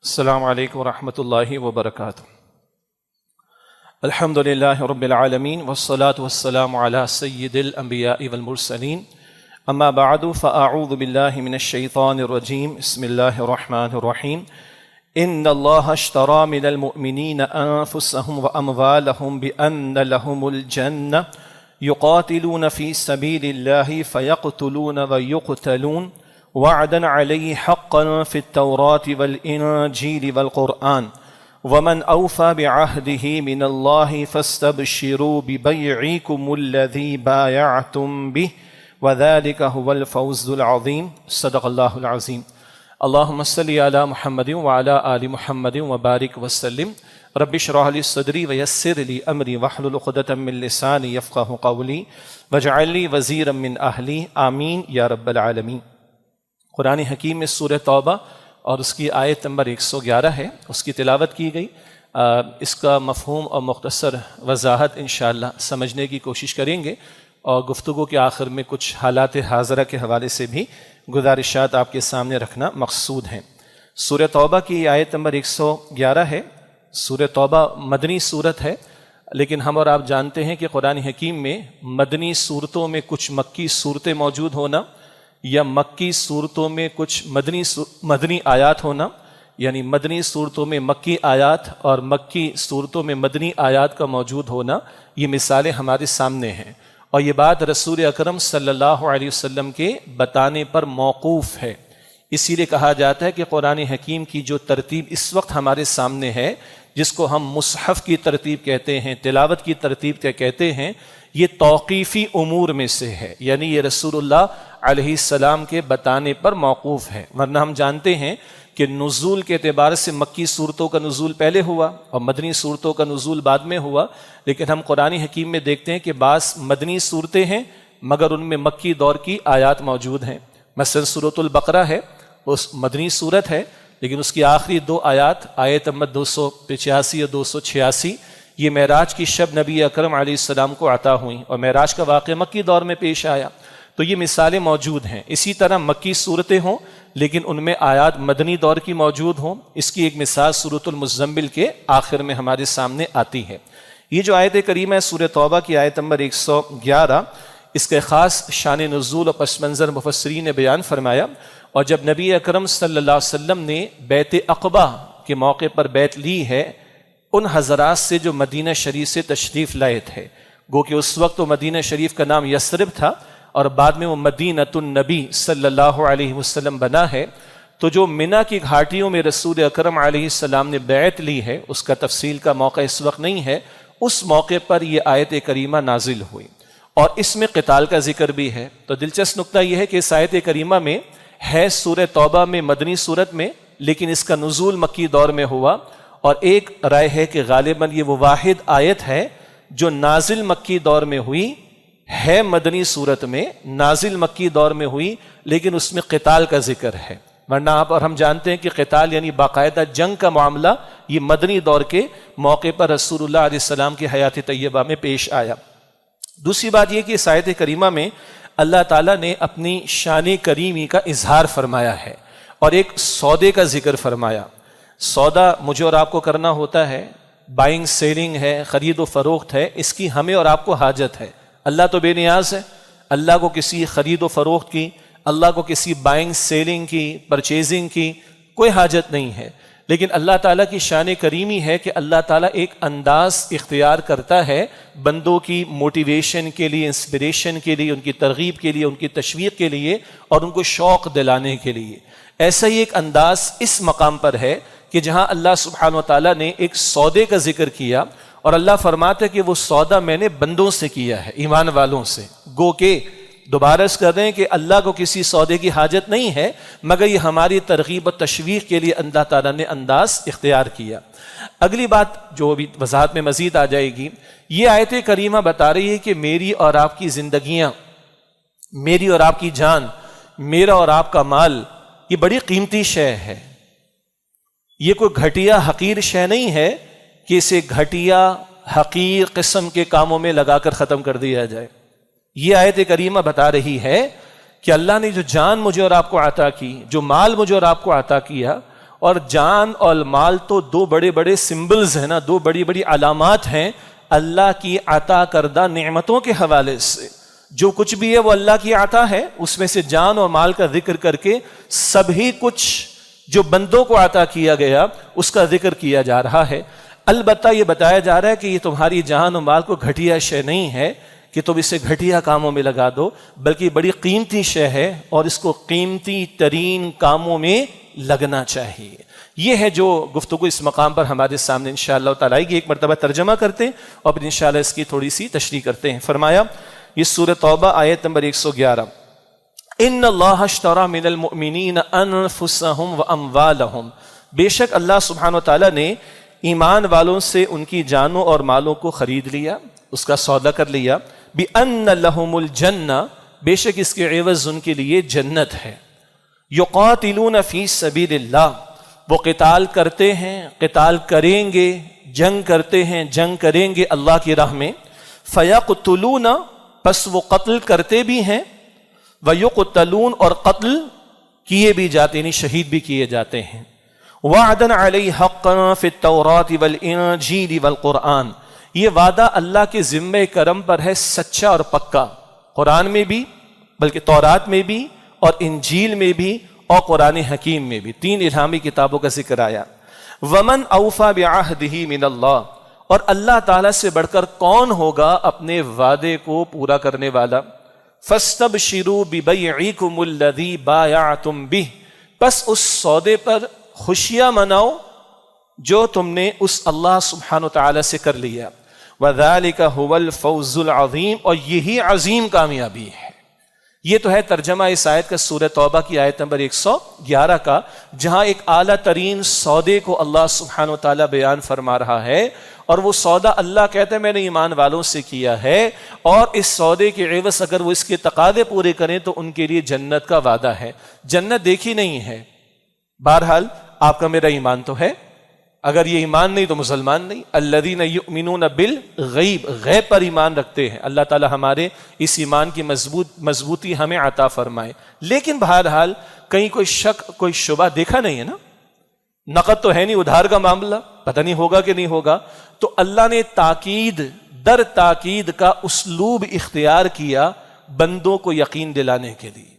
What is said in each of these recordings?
السلام علیکم ورحمۃ اللہ وبرکاتہ۔ الحمد للہ رب العالمین والصلاة والسلام علی سید الانبیاء والمرسلین، اما بعد فاعوذ باللہ من الشیطان الرجیم، بسم اللہ الرحمن الرحیم۔ ان اللہ اشتری من المؤمنین انفسهم واموالهم بان لهم الجنہ یقاتلون فی سبیل اللہ فیقتلون ویقتلون وعدا علیہ حقا فی التوراة والانجیل والقرآن ومن اوفى بعهده من الله فاستبشروا ببيعكم الذي بايعتم به وذلك هو الفوز العظيم۔ صدق الله العظيم۔ اللهم صل على محمد وعلى آل محمد وبارك وسلم۔ رب اشرح لي صدري ويسر لي امري واحلل عقدة من لساني يفقهوا قولي واجعل لي وزيرا من اهلي آمين يا رب العالمين۔ قرآن حکیم میں سورہ توبہ اور اس کی آیت نمبر 111 ہے، اس کی تلاوت کی گئی۔ اس کا مفہوم اور مختصر وضاحت انشاءاللہ سمجھنے کی کوشش کریں گے، اور گفتگو کے آخر میں کچھ حالات حاضرہ کے حوالے سے بھی گزارشات آپ کے سامنے رکھنا مقصود ہیں۔ سورہ توبہ کی آیت نمبر 111 ہے۔ سورہ توبہ مدنی صورت ہے، لیکن ہم اور آپ جانتے ہیں کہ قرآن حکیم میں مدنی صورتوں میں کچھ مکی صورتیں موجود ہونا، یا مکی صورتوں میں کچھ مدنی آیات ہونا، یعنی مدنی صورتوں میں مکی آیات اور مکی صورتوں میں مدنی آیات کا موجود ہونا، یہ مثالیں ہمارے سامنے ہیں، اور یہ بات رسول اکرم صلی اللہ علیہ وسلم کے بتانے پر موقوف ہے۔ اسی لیے کہا جاتا ہے کہ قرآن حکیم کی جو ترتیب اس وقت ہمارے سامنے ہے، جس کو ہم مصحف کی ترتیب کہتے ہیں، تلاوت کی ترتیب کہتے ہیں، یہ توقیفی امور میں سے ہے، یعنی یہ رسول اللہ علیہ السلام کے بتانے پر موقوف ہے۔ ورنہ ہم جانتے ہیں کہ نزول کے اعتبار سے مکی صورتوں کا نزول پہلے ہوا اور مدنی صورتوں کا نزول بعد میں ہوا، لیکن ہم قرآن حکیم میں دیکھتے ہیں کہ بعض مدنی صورتیں ہیں مگر ان میں مکی دور کی آیات موجود ہیں۔ مثلا سورۃ البقرہ ہے، اس مدنی صورت ہے، لیکن اس کی آخری دو آیات، آیت نمبر 285 اور 286، یہ معراج کی شب نبی اکرم علیہ السلام کو عطا ہوئیں، اور معراج کا واقعہ مکی دور میں پیش آیا، تو یہ مثالیں موجود ہیں۔ اسی طرح مکی صورتیں ہوں لیکن ان میں آیات مدنی دور کی موجود ہوں، اس کی ایک مثال سورۃ المزمل کے آخر میں ہمارے سامنے آتی ہے۔ یہ جو آیت کریمہ ہے سورہ توبہ کی آیت نمبر 111، اس کے خاص شان نزول اور پس منظر مفسرین نے بیان فرمایا، اور جب نبی اکرم صلی اللہ علیہ وسلم نے بیعت عقبہ کے موقع پر بیعت لی ہے ان حضرات سے جو مدینہ شریف سے تشریف لائے تھے، گو کہ اس وقت تو مدینہ شریف کا نام یثرب تھا اور بعد میں وہ مدینۃ النبی صلی اللہ علیہ وسلم بنا ہے، تو جو منی کی گھاٹیوں میں رسول اکرم علیہ السلام نے بیعت لی ہے، اس کا تفصیل کا موقع اس وقت نہیں ہے، اس موقع پر یہ آیت کریمہ نازل ہوئی، اور اس میں قتال کا ذکر بھی ہے۔ تو دلچسپ نقطہ یہ ہے کہ اس آیت کریمہ میں ہے سورہ توبہ میں مدنی صورت میں، لیکن اس کا نزول مکی دور میں ہوا، اور ایک رائے ہے کہ غالباً یہ وہ واحد آیت ہے جو نازل مکی دور میں ہوئی، ہے مدنی صورت میں، نازل مکی دور میں ہوئی، لیکن اس میں قتال کا ذکر ہے۔ ورنہ آپ اور ہم جانتے ہیں کہ قتال یعنی باقاعدہ جنگ کا معاملہ، یہ مدنی دور کے موقع پر رسول اللہ علیہ السلام کی حیات طیبہ میں پیش آیا۔ دوسری بات یہ کہ اس آیت کریمہ میں اللہ تعالیٰ نے اپنی شان کریمی کا اظہار فرمایا ہے، اور ایک سودے کا ذکر فرمایا۔ سودا مجھے اور آپ کو کرنا ہوتا ہے، بائنگ سیلنگ ہے، خرید و فروخت ہے، اس کی ہمیں اور آپ کو حاجت ہے۔ اللہ تو بے نیاز ہے، اللہ کو کسی خرید و فروخت کی، اللہ کو کسی بائنگ سیلنگ کی، پرچیزنگ کی کوئی حاجت نہیں ہے، لیکن اللہ تعالیٰ کی شان کریمی ہے کہ اللہ تعالیٰ ایک انداز اختیار کرتا ہے بندوں کی موٹیویشن کے لیے، انسپریشن کے لیے، ان کی ترغیب کے لیے، ان کی تشویق کے لیے، اور ان کو شوق دلانے کے لیے۔ ایسا ہی ایک انداز اس مقام پر ہے کہ جہاں اللہ سبحانہ و تعالیٰ نے ایک سودے کا ذکر کیا، اور اللہ فرماتا ہے کہ وہ سودا میں نے بندوں سے کیا ہے، ایمان والوں سے، گو کہ دوبارہ اس کر رہے ہیں کہ اللہ کو کسی سودے کی حاجت نہیں ہے، مگر یہ ہماری ترغیب و تشویق کے لیے اللہ تعالیٰ نے انداز اختیار کیا۔ اگلی بات جو ابھی وضاحت میں مزید آ جائے گی، یہ آیت کریمہ بتا رہی ہے کہ میری اور آپ کی زندگیاں، میری اور آپ کی جان، میرا اور آپ کا مال، یہ بڑی قیمتی شے ہے، یہ کوئی گھٹیا حقیر شے نہیں ہے کہ اسے گھٹیا حقیر قسم کے کاموں میں لگا کر ختم کر دیا جائے۔ یہ آیت کریمہ بتا رہی ہے کہ اللہ نے جو جان مجھے اور آپ کو عطا کی، جو مال مجھے اور آپ کو عطا کیا، اور جان اور مال تو دو بڑے بڑے سمبلز ہیں نا، دو بڑی بڑی علامات ہیں اللہ کی عطا کردہ نعمتوں کے حوالے سے۔ جو کچھ بھی ہے وہ اللہ کی عطا ہے، اس میں سے جان اور مال کا ذکر کر کے سبھی کچھ جو بندوں کو عطا کیا گیا اس کا ذکر کیا جا رہا ہے۔ البتہ یہ بتایا جا رہا ہے کہ یہ تمہاری جان و مال کو گھٹیا شے نہیں ہے کہ تم اسے گھٹیا کاموں میں لگا دو، بلکہ بڑی قیمتی شے ہے اور اس کو قیمتی ترین کاموں میں لگنا چاہیے۔ یہ ہے جو گفتگو اس مقام پر ہمارے سامنے انشاءاللہ تعالی آئے گی۔ ایک مرتبہ ترجمہ کرتے ہیں اور پھر انشاءاللہ اس کی تھوڑی سی تشریح کرتے ہیں۔ فرمایا یہ سورہ توبہ آیت نمبر 111، ان اللہ اشتری من المؤمنین انفسهم واموالهم، بے شک اللہ سبحانہ و تعالی نے ایمان والوں سے ان کی جانوں اور مالوں کو خرید لیا، اس کا سودا کر لیا، بِأَنَّ لَهُمُ الْجَنَّةَ، بے شک اس کے عوض ان کے لیے جنت ہے، يُقَاتِلُونَ فِي سَبِيلِ اللَّهِ، وہ قتال کرتے ہیں، قتال کریں گے، جنگ کرتے ہیں، جنگ کریں گے اللہ کی راہ میں، فَيَقْتُلُونَ، پس وہ قتل کرتے بھی ہیں، وَيُقْتَلُونَ، اور قتل کیے بھی جاتے ہیں، شہید بھی کیے جاتے ہیں، وعدن علیہ حقا فی التوراۃ والانجیل والقرآن، یہ وعدہ اللہ کے ذمہ کرم پر ہے سچا اور پکا، قرآن میں بھی بلکہ تورات میں بھی اور انجیل میں بھی اور قرآن حکیم میں بھی، تین الہامی کتابوں کا ذکر آیا۔ ومن اوفی بعہدہ من اللہ، اور اللہ تعالیٰ سے بڑھ کر کون ہوگا اپنے وعدے کو پورا کرنے والا۔ فاستبشروا ببیعکم الذی بایعتم بہ، پس اس سودے پر خوشیاں مناؤ جو تم نے اس اللہ سبحانہ و تعالی سے کر لیا۔ وَذَلِكَ هُوَ الْفَوْزُ الْعَظِيمُ، اور یہی عظیم کامیابی ہے۔ یہ تو ہے ترجمہ اس آیت کا سورہ توبہ کی آیت نمبر 111 کا، جہاں ایک اعلیٰ ترین سودے کو اللہ سبحانہ و تعالی بیان فرما رہا ہے، اور وہ سودا اللہ کہتا ہے میں نے ایمان والوں سے کیا ہے، اور اس سودے کے عوض اگر وہ اس کے تقاضے پورے کریں تو ان کے لیے جنت کا وعدہ ہے۔ جنت دیکھی نہیں ہے، بہرحال آپ کا میرا ایمان تو ہے، اگر یہ ایمان نہیں تو مسلمان نہیں۔ الذین یؤمنون بالغیب، غیب پر ایمان رکھتے ہیں، اللہ تعالی ہمارے اس ایمان کی مضبوطی ہمیں عطا فرمائے۔ لیکن بہرحال کہیں کوئی شک کوئی شبہ دیکھا نہیں ہے نا، نقد تو ہے نہیں، ادھار کا معاملہ پتہ نہیں ہوگا کہ نہیں ہوگا، تو اللہ نے تاکید در تاکید کا اسلوب اختیار کیا بندوں کو یقین دلانے کے لیے۔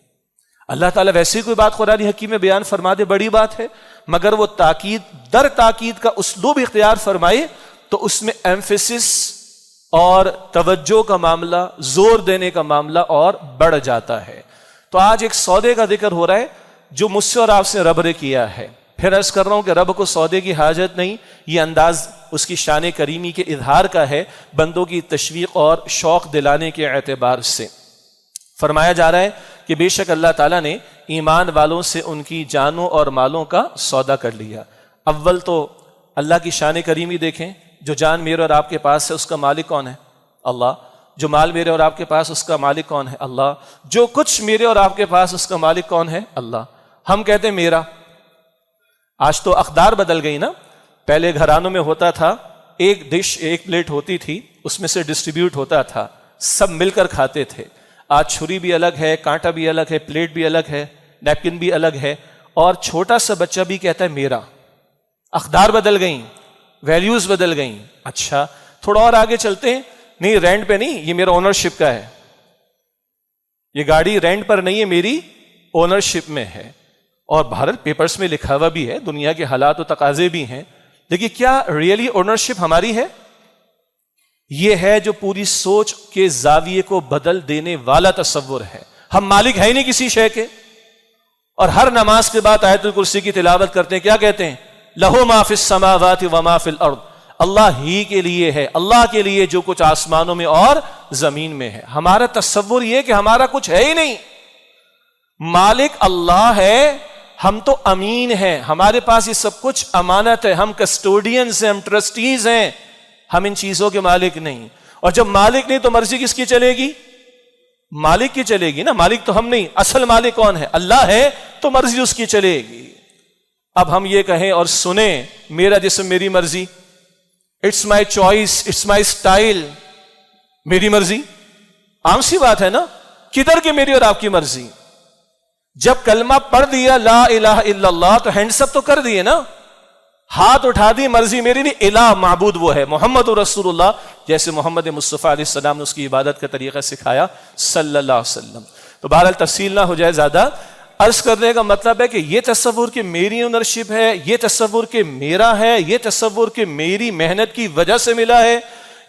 اللہ تعالیٰ ویسے کوئی بات قرآن حکیم میں بیان فرما دے بڑی بات ہے، مگر وہ تاکید در تاکید کا اسلوب اختیار فرمائے تو اس میں ایمفیسس اور توجہ کا معاملہ، زور دینے کا معاملہ اور بڑھ جاتا ہے۔ تو آج ایک سودے کا ذکر ہو رہا ہے جو مجھ سے اور آپ سے رب نے کیا ہے۔ پھر عرض کر رہا ہوں کہ رب کو سودے کی حاجت نہیں، یہ انداز اس کی شان کریمی کے اظہار کا ہے بندوں کی تشویق اور شوق دلانے کے اعتبار سے۔ فرمایا جا رہا ہے کہ بے شک اللہ تعالیٰ نے ایمان والوں سے ان کی جانوں اور مالوں کا سودا کر لیا۔ اول تو اللہ کی شان کریمی دیکھیں، جو جان میرے اور آپ کے پاس ہے اس کا مالک کون ہے؟ اللہ۔ جو مال میرے اور آپ کے پاس اس کا مالک کون ہے؟ اللہ۔ جو کچھ میرے اور آپ کے پاس اس کا مالک کون ہے؟ اللہ۔ ہم کہتے ہیں میرا، آج تو اقدار بدل گئی نا، پہلے گھرانوں میں ہوتا تھا ایک ڈش ایک پلیٹ ہوتی تھی، اس میں سے ڈسٹریبیوٹ ہوتا تھا، سب مل کر کھاتے تھے۔ آج چھری بھی الگ ہے، کانٹا بھی الگ ہے، پلیٹ بھی الگ ہے، نیپکن بھی الگ ہے، اور چھوٹا سا بچہ بھی کہتا ہے میرا۔ اقدار بدل گئیں، ویلیوز بدل گئیں۔ اچھا تھوڑا اور آگے چلتے ہیں، نہیں رینٹ پہ نہیں، یہ میرا اونرشپ کا ہے، یہ گاڑی رینٹ پر نہیں ہے، میری اونرشپ میں ہے، اور بھارت پیپرز میں لکھا ہوا بھی ہے، دنیا کے حالات و تقاضے بھی ہیں، لیکن کیا ریئلی اونرشپ ہماری ہے؟ یہ ہے جو پوری سوچ کے زاویے کو بدل دینے والا تصور ہے۔ ہم مالک ہیں نہیں کسی شے کے، اور ہر نماز کے بعد آیت الکرسی کی تلاوت کرتے ہیں، کیا کہتے ہیں؟ لہو ما فی السماوات وما فی الارض، اللہ ہی کے لیے ہے، اللہ کے لیے جو کچھ آسمانوں میں اور زمین میں ہے۔ ہمارا تصور یہ کہ ہمارا کچھ ہے ہی نہیں، مالک اللہ ہے، ہم تو امین ہیں، ہمارے پاس یہ سب کچھ امانت ہے، ہم کسٹوڈینز ہیں، ہم ٹرسٹیز ہیں، ہم ان چیزوں کے مالک نہیں۔ اور جب مالک نہیں تو مرضی کس کی چلے گی؟ مالک کی چلے گی نا، مالک تو ہم نہیں، اصل مالک کون ہے؟ اللہ ہے، تو مرضی اس کی چلے گی۔ اب ہم یہ کہیں اور سنیں میرا جسم میری مرضی، it's my choice, it's my style, میری مرضی، عام سی بات ہے نا، کدھر کی میری اور آپ کی مرضی؟ جب کلمہ پڑھ دیا لا الہ الا اللہ تو ہینڈس اپ تو کر دیے نا، ہاتھ اٹھا دی، مرضی میری نہیں، الہ معبود وہ ہے محمد رسول اللہ، جیسے محمد مصطفیٰ علیہ السلام نے اس کی عبادت کا طریقہ سکھایا صلی اللہ علیہ وسلم۔ تو بہرحال تفصیل نہ ہو جائے زیادہ، عرض کرنے کا مطلب ہے کہ یہ تصور کہ میری اونرشپ ہے، یہ تصور کہ میرا ہے، یہ تصور کہ میری محنت کی وجہ سے ملا ہے،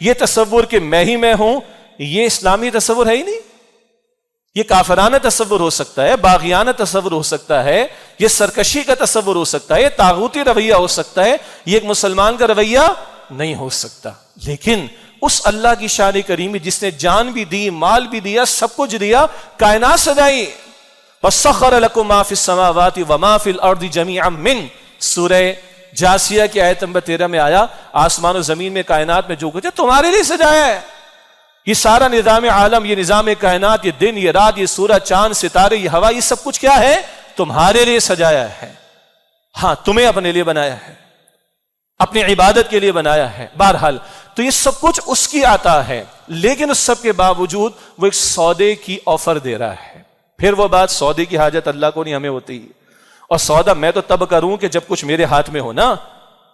یہ تصور کہ میں ہی میں ہوں، یہ اسلامی تصور ہے ہی نہیں۔ یہ کافرانہ تصور ہو سکتا ہے، باغیانہ تصور ہو سکتا ہے، یہ سرکشی کا تصور ہو سکتا ہے، یہ طاغوتی رویہ ہو سکتا ہے، یہ ایک مسلمان کا رویہ نہیں ہو سکتا۔ لیکن اس اللہ کی شان کریمی جس نے جان بھی دی، مال بھی دیا، سب کچھ دیا، کائنات سجائی، وَسَخَّرَ لَكُم مَا فِي السَّمَاوَاتِ وَمَا فِي الْأَرْضِ جَمِيعًا مِّنْ، سورہ جاسیہ کی آیت نمبر 13 میں آیا آسمان و زمین میں کائنات میں جو کچھ ہے تمہارے لیے سجایا ہے۔ یہ سارا نظام عالم، یہ نظام کائنات، یہ دن، یہ رات، یہ سورج، چاند، ستارے، یہ ہوا، یہ سب کچھ کیا ہے؟ تمہارے لیے سجایا ہے۔ ہاں تمہیں اپنے لیے بنایا ہے، اپنی عبادت کے لیے بنایا ہے۔ بہرحال تو یہ سب کچھ اس کی عطا ہے، لیکن اس سب کے باوجود وہ ایک سودے کی آفر دے رہا ہے۔ پھر وہ بات سودے کی حاجت اللہ کو نہیں، ہمیں ہوتی، اور سودا میں تو تب کروں کہ جب کچھ میرے ہاتھ میں ہو نا،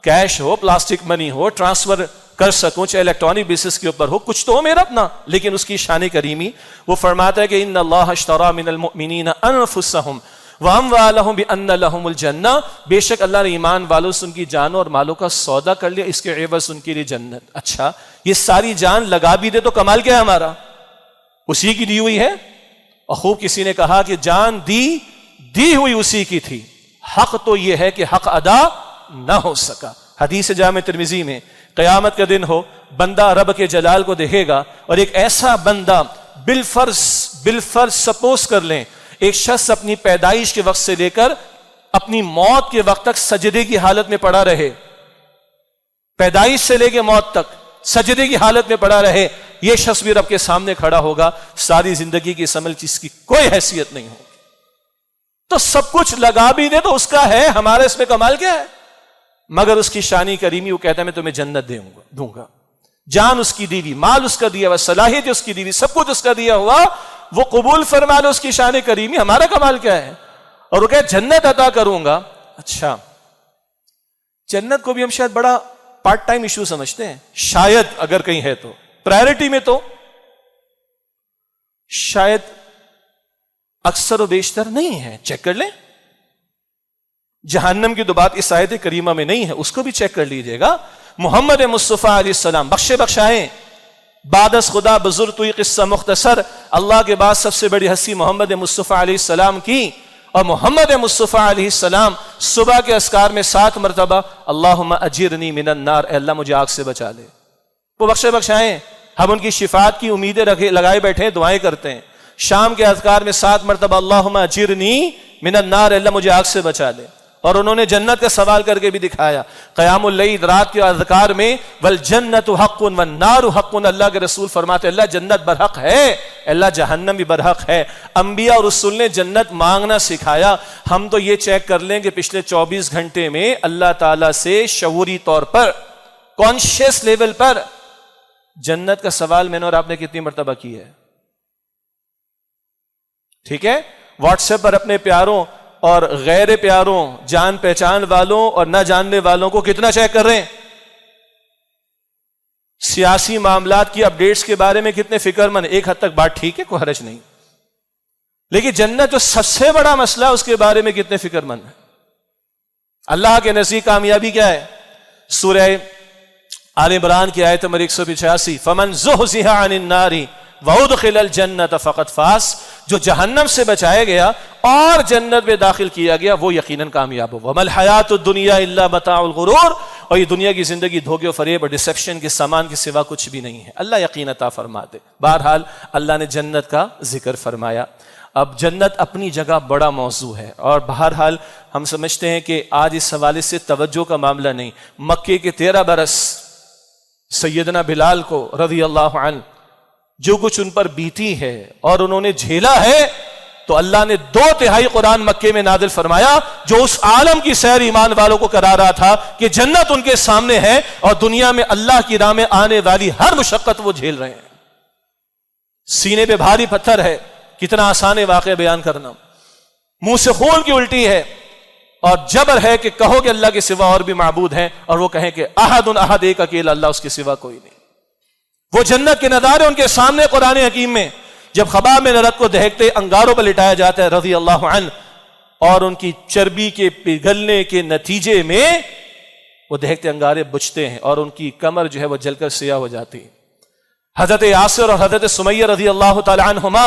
کیش ہو، پلاسٹک منی ہو، ٹرانسفر کر سکوں، چاہے الیکٹرانک بیسس کے اوپر ہو، کچھ تو ہو میرا اپنا۔ لیکن اس کی شان کریمی وہ فرماتا ہے کہ ان اللہ اشترى من المؤمنین انفسهم واموالهم بان لهم الجنہ، بے شک اللہ نے ایمان والوں سے ان کی جانوں اور مالوں کا سودا کر لیا، اس کے عوض ان کے لیے جنت۔ اچھا یہ ساری جان لگا بھی دے تو کمال کیا ہے ہمارا؟ اسی کی دی ہوئی ہے۔ اور خوب کسی نے کہا کہ جان دی ہوئی اسی کی تھی، حق تو یہ ہے کہ حق ادا نہ ہو سکا۔ حدیث جامع ترمذی میں قیامت کا دن ہو، بندہ رب کے جلال کو دیکھے گا، اور ایک ایسا بندہ بالفرض سپوز کر لیں ایک شخص اپنی پیدائش کے وقت سے لے کر اپنی موت کے وقت تک سجدے کی حالت میں پڑا رہے، پیدائش سے لے کے موت تک سجدے کی حالت میں پڑا رہے، یہ شخص بھی رب کے سامنے کھڑا ہوگا، ساری زندگی کی اس عمل جس کی کوئی حیثیت نہیں ہوگی۔ تو سب کچھ لگا بھی دے تو اس کا ہے، ہمارا اس میں کمال کیا ہے؟ مگر اس کی شانی کریمی وہ کہتا ہے میں تمہیں جنت دوں گا۔ جان اس کی دیوی، مال اس کا دیا ہوا، صلاحیت اس کی دیوی، سب کچھ اس کا دیا ہوا، وہ قبول فرما لے اس کی شان کریمی، ہمارا کمال کیا ہے؟ اور وہ کہے جنت عطا کروں گا۔ اچھا جنت کو بھی ہم شاید بڑا پارٹ ٹائم ایشو سمجھتے ہیں، شاید اگر کہیں ہے تو پرائرٹی میں تو شاید اکثر و بیشتر نہیں ہے۔ چیک کر لیں، جہنم کی تو بات اس آیت کریمہ میں نہیں ہے، اس کو بھی چیک کر لیجئے گا۔ محمد مصطفیٰ علیہ السلام بخشائیں، بعد از خدا بزرگ تو یہ قصہ مختصر، اللہ کے بعد سب سے بڑی ہستی محمد مصطفیٰ علیہ السلام کی، اور محمد مصطفیٰ علیہ السلام صبح کے اذکار میں 7 مرتبہ اللہم اجرنی من النار، اے اللہ مجھے آگ سے بچا لے۔ وہ بخشائیں، ہم ان کی شفاعت کی امیدیں لگائے بیٹھے ہیں، دعائیں کرتے ہیں۔ شام کے اذکار میں 7 مرتبہ اللہم اجرنی من النار، اے اللہ مجھے آگ سے بچا لے۔ اور انہوں نے جنت کا سوال کر کے بھی دکھایا، قیام اللیل رات کے اذکار میں والجنت حق والنار حق، اللہ کے رسول فرماتے اللہ جنت برحق ہے، اللہ جہنم بھی برحق ہے۔ انبیاء اور رسول نے جنت مانگنا سکھایا۔ ہم تو یہ چیک کر لیں کہ پچھلے 24 گھنٹے میں اللہ تعالیٰ سے شعوری طور پر، کانشیس لیول پر جنت کا سوال میں نے اور آپ نے کتنی مرتبہ کی ہے؟ ٹھیک ہے، واٹس ایپ پر اپنے پیاروں اور غیر پیاروں، جان پہچان والوں اور نہ جاننے والوں کو کتنا چیک کر رہے ہیں؟ سیاسی معاملات کی اپڈیٹس کے بارے میں کتنے فکر مند؟ ایک حد تک بات ٹھیک ہے، کوئی حرج نہیں، لیکن جنت جو سب سے بڑا مسئلہ اس کے بارے میں کتنے فکر مند ہیں؟ اللہ کے نزدیک کامیابی کیا ہے؟ سورہ آل عمران کی آیت نمبر 185، فمن زحزح عن النار وادخل الجنت فقد فاز، جو جہنم سے بچایا گیا اور جنت میں داخل کیا گیا وہ یقیناً کامیاب ہو۔ وما الحیات الدنیا الا متاع الغرور، اور یہ دنیا کی زندگی دھوکے و فریب اور ڈسیپشن کے سامان کے سوا کچھ بھی نہیں ہے۔ اللہ یقین عطا فرما دے۔ بہرحال اللہ نے جنت کا ذکر فرمایا۔ اب جنت اپنی جگہ بڑا موضوع ہے، اور بہرحال ہم سمجھتے ہیں کہ آج اس حوالے سے توجہ کا معاملہ نہیں۔ مکے کے 13 برس سیدنا بلال کو رضی اللہ عنہ جو کچھ ان پر بیتی ہے اور انہوں نے جھیلا ہے، تو اللہ نے 2/3 قرآن مکے میں نازل فرمایا، جو اس عالم کی سیر ایمان والوں کو کرا رہا تھا کہ جنت ان کے سامنے ہے اور دنیا میں اللہ کی راہ میں آنے والی ہر مشقت وہ جھیل رہے ہیں۔ سینے پہ بھاری پتھر ہے، کتنا آسان ہے واقعہ بیان کرنا۔ منہ سے خون کی الٹی ہے، اور جبر ہے کہ کہو کہ اللہ کے سوا اور بھی معبود ہیں، اور وہ کہیں کہ احد احد، ایک اکیلا اللہ، اس کے سوا کوئی نہیں۔ وہ جنت کے نظارے ان کے سامنے قرآن حکیم میں، جب خبا میں نرد کو دہکتے انگاروں پر لٹایا جاتا ہے رضی اللہ عنہ، اور ان کی چربی کے پگھلنے کے نتیجے میں وہ دہکتے انگارے بجھتے ہیں اور ان کی کمر جو ہے وہ جل کر سیاہ ہو جاتی ہے۔ حضرت یاسر اور حضرت سمیہ رضی اللہ تعالی عنہما،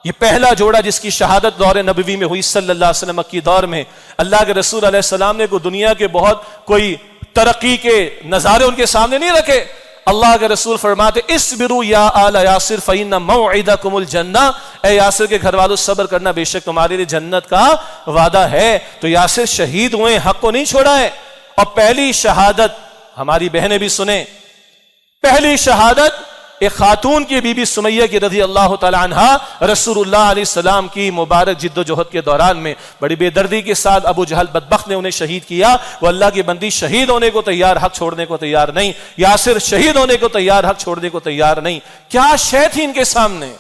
یہ پہلا جوڑا جس کی شہادت دور نبوی میں ہوئی صلی اللہ علیہ وسلم مکی دور میں، اللہ کے رسول علیہ السلام نے دنیا کے بہت کوئی ترقی کے نظارے ان کے سامنے نہیں رکھے۔ اللہ کے رسول فرماتے اصبروا یا آل یاسر فإن موعدکم الجنہ، اے یاسر کے گھر والوں صبر کرنا، بے شک تمہارے لیے جنت کا وعدہ ہے۔ تو یاسر شہید ہوئے، حق کو نہیں چھوڑا ہے۔ اور پہلی شہادت ہماری بہنیں بھی سنیں، پہلی شہادت ایک خاتون کی بی بی سمیہ کی رضی اللہ تعالی عنہا، رسول اللہ علیہ السلام کی مبارک جد و جہد کے دوران میں بڑی بے دردی کے ساتھ ابو جہل بدبخت نے انہیں شہید کیا۔ وہ اللہ کی بندی شہید ہونے کو تیار، حق چھوڑنے کو تیار نہیں۔ یاسر شہید ہونے کو تیار، حق چھوڑنے کو تیار نہیں۔ کیا شے تھی ان کے سامنے؟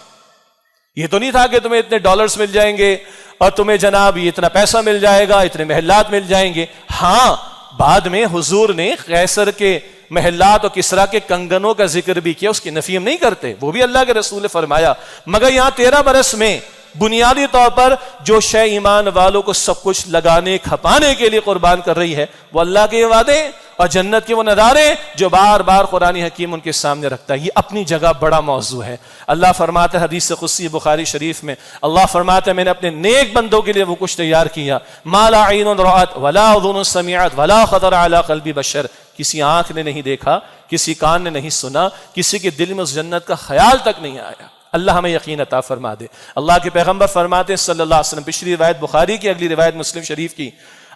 یہ تو نہیں تھا کہ تمہیں اتنے ڈالرز مل جائیں گے اور تمہیں جناب یہ اتنا پیسہ مل جائے گا، اتنے محلات مل جائیں گے۔ ہاں، بعد میں حضور نے قیصر کے محلات اور کسرا کے کنگنوں کا ذکر بھی کیا، اس کی نفی ہم نہیں کرتے، وہ بھی اللہ کے رسول نے فرمایا۔ مگر یہاں 13 برس میں بنیادی طور پر جو شے ایمان والوں کو سب کچھ لگانے کھپانے کے لیے قربان کر رہی ہے، وہ اللہ کے وعدے اور جنت کے وہ نظارے جو بار بار قرآن حکیم ان کے سامنے رکھتا ہے۔ یہ اپنی جگہ بڑا موضوع ہے۔ اللہ فرماتا ہے حدیث قدسی بخاری شریف میں، اللہ فرماتا ہے میں نے اپنے نیک بندوں کے لیے وہ کچھ تیار کیا، ما لا عین رأت ولا اذن سمعت ولا خطر علی قلب بشر، کسی آنکھ نے نہیں دیکھا، کسی کان نے نہیں سنا، کسی کے دل میں اس جنت کا خیال تک نہیں آیا۔ اللہ ہمیں یقین عطا فرما دے۔ اللہ کے پیغمبر فرماتے ہیں صلی اللہ علیہ وسلم، پچھلی روایت بخاری کی، اگلی روایت مسلم شریف کی،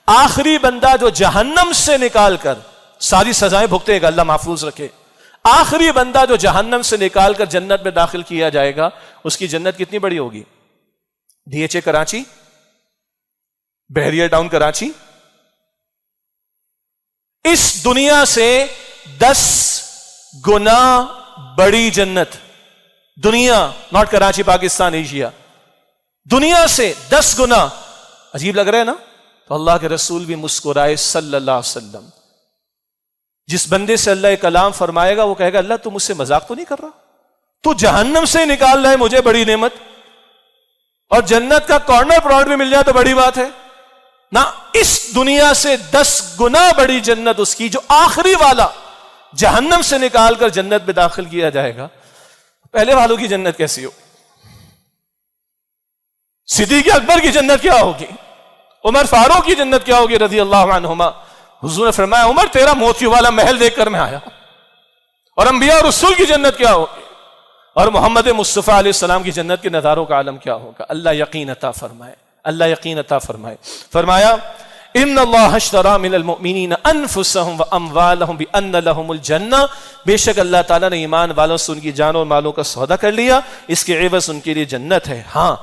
آخری بندہ جو جہنم سے نکال کر ساری سزائیں بھگتے گا، اللہ محفوظ رکھے، آخری بندہ جو جہنم سے نکال کر جنت میں داخل کیا جائے گا، اس کی جنت کتنی بڑی ہوگی؟ ڈی ایچ اے کراچی، بحریہ ٹاؤن کراچی، اس دنیا سے 10 گنا بڑی جنت، دنیا، ناٹ کراچی پاکستان ایشیا، دنیا سے 10 گنا۔ عجیب لگ رہا ہے نا؟ تو اللہ کے رسول بھی مسکرائے صلی اللہ علیہ وسلم۔ جس بندے سے اللہ ایک کلام فرمائے گا وہ کہے گا اللہ تو مجھ سے مذاق تو نہیں کر رہا، تو جہنم سے نکال رہا ہے مجھے، بڑی نعمت، اور جنت کا کارنر پلاٹ بھی مل جائے تو بڑی بات ہے نہ۔ اس دنیا سے 10 گنا بڑی جنت اس کی، جو آخری والا جہنم سے نکال کر جنت میں داخل کیا جائے گا۔ پہلے والوں کی جنت کیسی ہو؟ صدیق اکبر کی جنت کیا ہوگی؟ عمر فاروق کی جنت کیا ہوگی رضی اللہ عنہما؟ حضور نے فرمایا عمر تیرا موتیوں والا محل دیکھ کر میں آیا۔ اور انبیاء اور رسول کی جنت کیا ہوگی؟ اور محمد مصطفیٰ علیہ السلام کی جنت کے نظاروں کا عالم کیا ہوگا؟ اللہ یقین عطا فرمائے، اللہ یقین عطا فرمائے۔ فرمایا ان اللہ اشتری من المؤمنین انفسهم واموالهم بان لهم الجنہ، بے شک اللہ تعالیٰ نے ایمان والوں سے ان کی جانوں اور مالوں کا سودا کر لیا، اس کے عوض ان کے لیے جنت ہے۔ ہاں،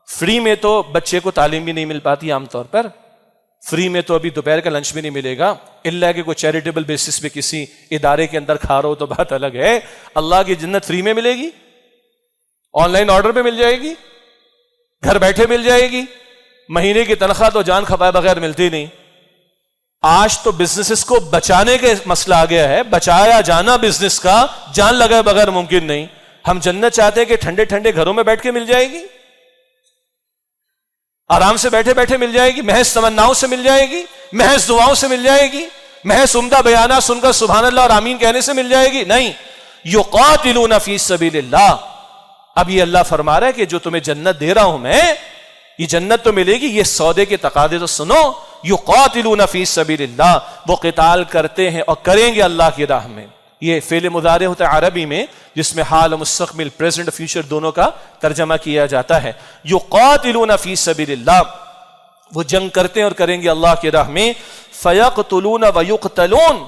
فری میں تو بچے کو تعلیم بھی نہیں مل پاتی، عام طور پر فری میں تو ابھی دوپہر کا لنچ بھی نہیں ملے گا، الا کہ کوئی چیریٹیبل بیسس پہ کسی ادارے کے اندر کھا رہا ہو تو بات الگ ہے۔ اللہ کی جنت فری میں ملے گی، آن لائن آرڈر پہ مل جائے گی، گھر بیٹھے مل جائے گی، مہینے کی تنخواہ تو جان کھپائے بغیر ملتی نہیں۔ آج تو بزنسز کو بچانے کا مسئلہ آ گیا ہے، بچایا جانا بزنس کا جان لگائے بغیر ممکن نہیں۔ ہم جنت چاہتے ہیں کہ ٹھنڈے ٹھنڈے گھروں میں بیٹھ کے مل جائے گی، آرام سے بیٹھے بیٹھے مل جائے گی، محض تمناؤں سے مل جائے گی، محض دعاؤں سے مل جائے گی، محض عمدہ بیانات سن کر سبحان اللہ اور آمین کہنے سے مل جائے گی؟ نہیں، یقاتلون فی سبیل اللہ۔ اب یہ اللہ فرما رہا ہے کہ جو تمہیں جنت دے رہا ہوں میں، یہ جنت تو ملے گی، یہ سودے کے تقاضے تو سنو۔ یقاتلون فی سبیل اللہ، وہ قتال کرتے ہیں اور کریں گے اللہ کی راہ میں۔ یہ فعل مضارع ہوتا ہے عربی میں جس میں حال و مستقبل، پریزنٹ فیوچر دونوں کا ترجمہ کیا جاتا ہے۔ یقاتلون فی سبیل اللہ، وہ جنگ کرتے ہیں اور کریں گے اللہ کی راہ میں۔ فیقتلون ویقتلون،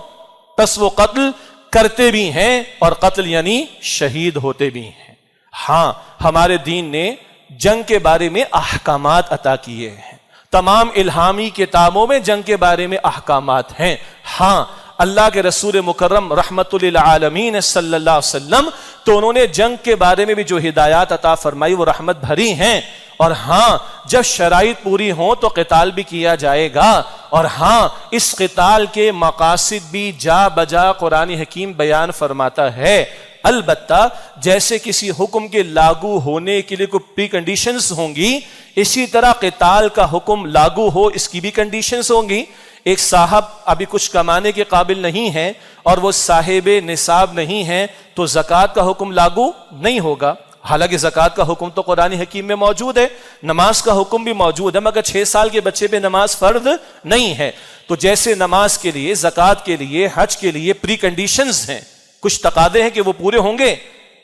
پس وہ قتل کرتے بھی ہیں اور قتل یعنی شہید ہوتے بھی ہیں۔ ہاں، ہمارے دین نے جنگ کے بارے میں احکامات عطا کیے ہیں، تمام الہامی کتابوں میں جنگ کے بارے میں احکامات ہیں۔ ہاں، اللہ کے رسول مکرم رحمت للعالمین صلی اللہ علیہ وسلم تو انہوں نے جنگ کے بارے میں بھی جو ہدایات عطا فرمائی وہ رحمت بھری ہیں، اور ہاں جب شرائط پوری ہوں تو قتال بھی کیا جائے گا، اور ہاں اس قتال کے مقاصد بھی جا بجا قرآن حکیم بیان فرماتا ہے۔ البتہ جیسے کسی حکم کے لاگو ہونے کے لیے کوئی پری کنڈیشنز ہوں گی، اسی طرح قتال کا حکم لاگو ہو اس کی بھی کنڈیشنز ہوں گی۔ ایک صاحب ابھی کچھ کمانے کے قابل نہیں ہے اور وہ صاحب نصاب نہیں ہے تو زکوٰۃ کا حکم لاگو نہیں ہوگا، حالانکہ زکوٰۃ کا حکم تو قرآن حکیم میں موجود ہے، نماز کا حکم بھی موجود ہے، مگر 6 سال کے بچے پہ نماز فرض نہیں ہے۔ تو جیسے نماز کے لیے، زکوٰۃ کے لیے، حج کے لیے پری کنڈیشنز ہیں، کچھ تقاضے ہیں کہ وہ پورے ہوں گے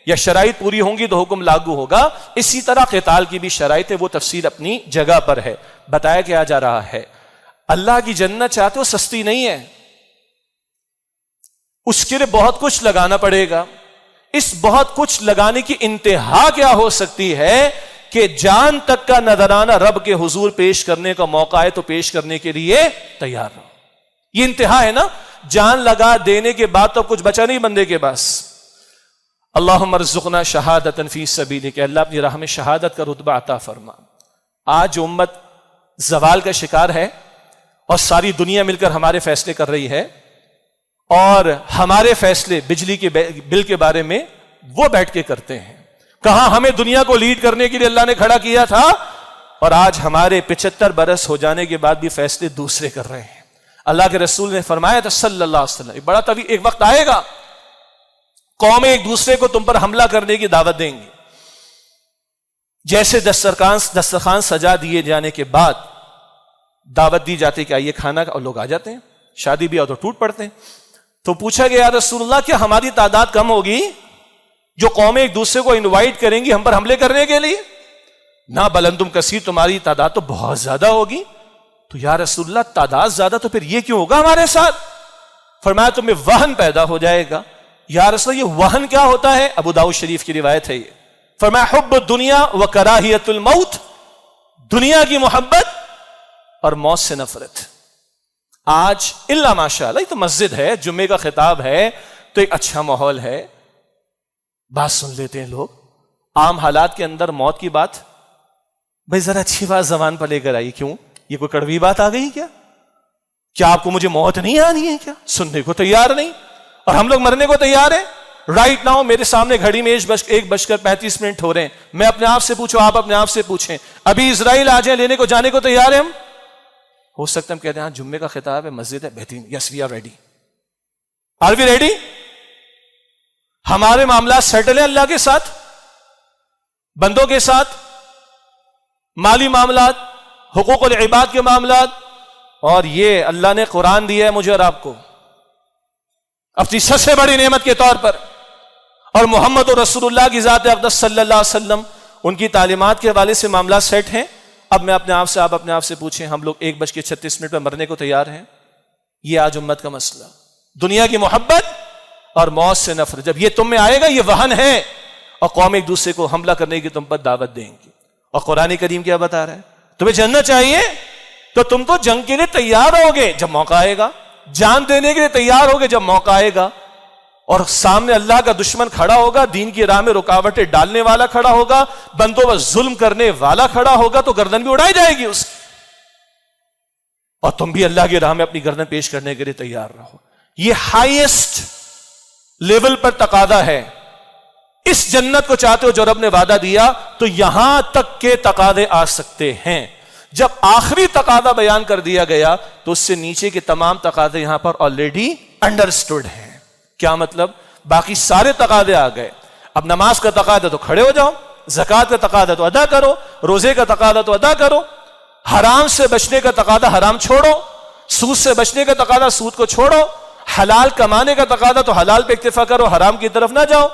یا شرائط پوری ہوں گی تو حکم لاگو ہوگا، اسی طرح قتال کی بھی شرائط ہے، وہ تفصیل اپنی جگہ پر ہے۔ بتایا کیا جا رہا ہے، اللہ کی جنت چاہتے ہو سستی نہیں ہے، اس کے لیے بہت کچھ لگانا پڑے گا۔ اس بہت کچھ لگانے کی انتہا کیا ہو سکتی ہے کہ جان تک کا نذرانہ رب کے حضور پیش کرنے کا موقع ہے تو پیش کرنے کے لیے تیار رہو۔ یہ انتہا ہے نا، جان لگا دینے کے بعد تو کچھ بچا نہیں بندے کے پاس۔ اللہم ارزقنا شہادتا فی سبیلک، اللہ اپنی راہ میں شہادت کا رتبہ عطا فرما۔ آج امت زوال کا شکار ہے اور ساری دنیا مل کر ہمارے فیصلے کر رہی ہے، اور ہمارے فیصلے بجلی کے بل کے بارے میں وہ بیٹھ کے کرتے ہیں۔ کہاں ہمیں دنیا کو لیڈ کرنے کے لیے اللہ نے کھڑا کیا تھا، اور آج ہمارے 75 برس ہو جانے کے بعد بھی فیصلے دوسرے کر رہے ہیں۔ اللہ کے رسول نے فرمایا تھا صلی اللہ علیہ وسلم، بڑا طویل ایک وقت آئے گا قومیں ایک دوسرے کو تم پر حملہ کرنے کی دعوت دیں گی، جیسے دسترخوان سجا دیے جانے کے بعد دعوت دی جاتی کہ آئیے کھانا، اور لوگ آ جاتے ہیں، شادی بھی ہو تو ٹوٹ پڑتے ہیں۔ تو پوچھا گیا یا رسول اللہ کیا ہماری تعداد کم ہوگی جو قومیں ایک دوسرے کو انوائٹ کریں گی ہم پر حملے کرنے کے لیے؟ نہ بل انتم کثیر، تمہاری تعداد تو بہت زیادہ ہوگی۔ تو یا رسول اللہ تعداد زیادہ تو پھر یہ کیوں ہوگا ہمارے ساتھ؟ فرمایا تمہیں وہن پیدا ہو جائے گا۔ یا رسول اللہ یہ وہن کیا ہوتا ہے؟ ابو داؤد شریف کی روایت ہے یہ۔ فرمایا حب الدنیا و کراہیت الموت، دنیا کی محبت اور موت سے نفرت۔ آج الا ماشاء اللہ، یہ تو مسجد ہے، جمعے کا خطاب ہے تو ایک اچھا ماحول ہے، بات سن لیتے ہیں لوگ۔ عام حالات کے اندر موت کی بات، بھائی ذرا اچھی بات زبان پر لے کر آئی، کیوں یہ کوئی کڑوی بات آ گئی کیا آپ کو مجھے موت نہیں آنی ہے کیا؟ سننے کو تیار نہیں، اور ہم لوگ مرنے کو تیار ہیں۔ رائٹ ناؤ میرے سامنے گھڑی میں 1:35 ہو رہے ہیں، میں اپنے آپ سے پوچھوں، آپ اپنے آپ سے پوچھیں، ابھی اسرائیل آ جائیں لینے کو، جانے کو تیار ہیں ہم؟ ہو سکتا ہے ہم کہتے ہیں ہاں جمعے کا خطاب ہے، مسجد ہے، بہترین، yes we are ready. Are we ready? ہمارے معاملات سیٹل ہیں اللہ کے ساتھ، بندوں کے ساتھ، مالی معاملات، حقوق العباد کے معاملات، اور یہ اللہ نے قرآن دیا ہے مجھے اور آپ کو اپنی سب سے بڑی نعمت کے طور پر، اور محمد رسول اللہ کی ذات اقدس صلی اللہ علیہ وسلم، ان کی تعلیمات کے حوالے سے معاملات سیٹ ہیں۔ اب میں اپنے آپ سے، آپ اپنے آپ سے پوچھیں، ہم لوگ 1:36 پہ مرنے کو تیار ہیں؟ یہ آج امت کا مسئلہ، دنیا کی محبت اور موت سے نفرت۔ جب یہ تم میں آئے گا یہ وہن ہے، اور قوم ایک دوسرے کو حملہ کرنے کی تم پر دعوت دیں گی۔ اور قرآن کریم کیا بتا رہا ہے؟ تمہیں جنت چاہیے تو تم تو جنگ کے لیے تیار ہوگے جب موقع آئے گا، جان دینے کے لیے تیار ہوگے جب موقع آئے گا، اور سامنے اللہ کا دشمن کھڑا ہوگا، دین کی راہ میں رکاوٹیں ڈالنے والا کھڑا ہوگا، بندوں پر ظلم کرنے والا کھڑا ہوگا، تو گردن بھی اڑائی جائے گی اس کی، اور تم بھی اللہ کی راہ میں اپنی گردن پیش کرنے کے لیے تیار رہو۔ یہ ہائیسٹ لیول پر تقاضا ہے۔ اس جنت کو چاہتے ہو جو رب نے وعدہ دیا، تو یہاں تک کے تقاضے آ سکتے ہیں۔ جب آخری تقاضا بیان کر دیا گیا تو اس سے نیچے کے تمام تقاضے یہاں پر آلریڈی انڈرسٹوڈ ہیں۔ کیا مطلب؟ باقی سارے تقاضے آ گئے۔ اب نماز کا تقاضا تو کھڑے ہو جاؤ، زکوٰۃ کا تقاضا تو ادا کرو، روزے کا تقاضا تو ادا کرو، حرام سے بچنے کا تقاضا حرام چھوڑو، سود سے بچنے کا تقاضا سود کو چھوڑو، حلال کمانے کا تقاضا تو حلال پہ اکتفا کرو، حرام کی طرف نہ جاؤ۔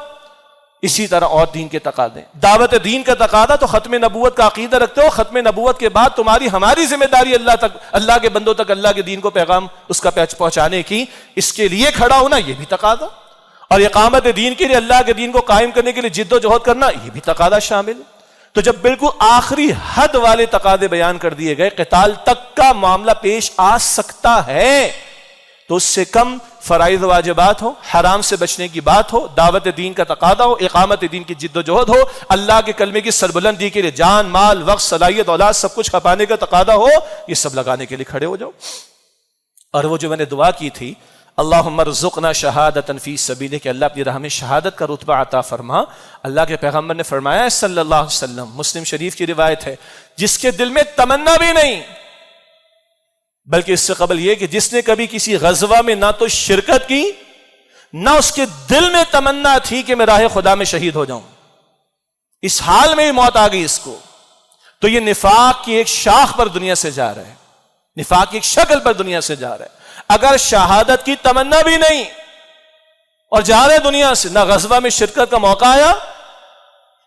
اسی طرح اور دین کے تقاضے، دعوت دین کا تقاضا تو ختم نبوت کا عقیدہ رکھتے ہو، ختم نبوت کے بعد تمہاری ہماری ذمہ داری اللہ کے بندوں تک اللہ کے دین کو پیغام اس کا پہنچانے کی، اس کے لیے کھڑا ہونا یہ بھی تقاضا، اور اقامت دین کے لیے اللہ کے دین کو قائم کرنے کے لیے جد و جہد کرنا یہ بھی تقاضا شامل۔ تو جب بالکل آخری حد والے تقاضے بیان کر دیے گئے، قتال تک کا معاملہ پیش آ سکتا ہے، تو اس سے کم فرائض واجبات ہو، حرام سے بچنے کی بات ہو، دعوت دین کا تقاضا ہو، اقامت دین کی جد و جہد ہو، اللہ کے کلمے کی سربلندی کے لیے جان، مال، وقت، صلاحیت، اولاد سب کچھ کھپانے کا تقاضا ہو، یہ سب لگانے کے لیے کھڑے ہو جاؤ۔ اور وہ جو میں نے دعا کی تھی، اللہم ارزقنا شہادۃ فی سبیلک، کہ اللہ اپنی راہ میں شہادت کا رتبہ عطا فرما۔ اللہ کے پیغمبر نے فرمایا صلی اللہ علیہ وسلم، مسلم شریف کی روایت ہے، جس کے دل میں تمنا بھی نہیں، بلکہ اس سے قبل یہ کہ جس نے کبھی کسی غزوہ میں نہ تو شرکت کی، نہ اس کے دل میں تمنا تھی کہ میں راہ خدا میں شہید ہو جاؤں، اس حال میں ہی موت آ گئی اس کو، تو یہ نفاق کی ایک شاخ پر دنیا سے جا رہا ہے، نفاق کی ایک شکل پر دنیا سے جا رہا ہے۔ اگر شہادت کی تمنا بھی نہیں اور جا رہے دنیا سے، نہ غزوہ میں شرکت کا موقع آیا،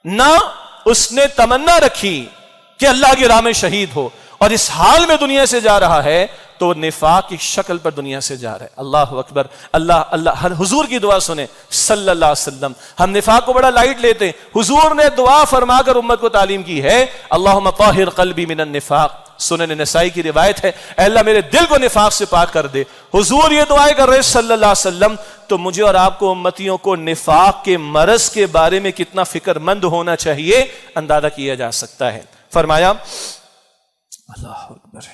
نہ اس نے تمنا رکھی کہ اللہ کی راہ میں شہید ہو، اور اس حال میں دنیا سے جا رہا ہے، تو نفاق کی شکل پر دنیا سے جا رہا ہے۔ اللہ اکبر، اللہ ہر حضور کی دعا سنیں صلی اللہ علیہ وسلم۔ ہم نفاق کو بڑا لائٹ لیتے ہیں، حضور نے دعا فرما کر امت کو تعلیم کی ہے، اللہم طہر قلبی من النفاق۔ سنن نسائی کی روایت ہے، اے اللہ میرے دل کو نفاق سے پاک کر دے۔ حضور یہ دعائیں کر رہے صلی اللہ علیہ وسلم، تو مجھے اور آپ کو امتیوں کو نفاق کے مرض کے بارے میں کتنا فکر مند ہونا چاہیے اندازہ کیا جا سکتا ہے۔ فرمایا اللہ اکبر،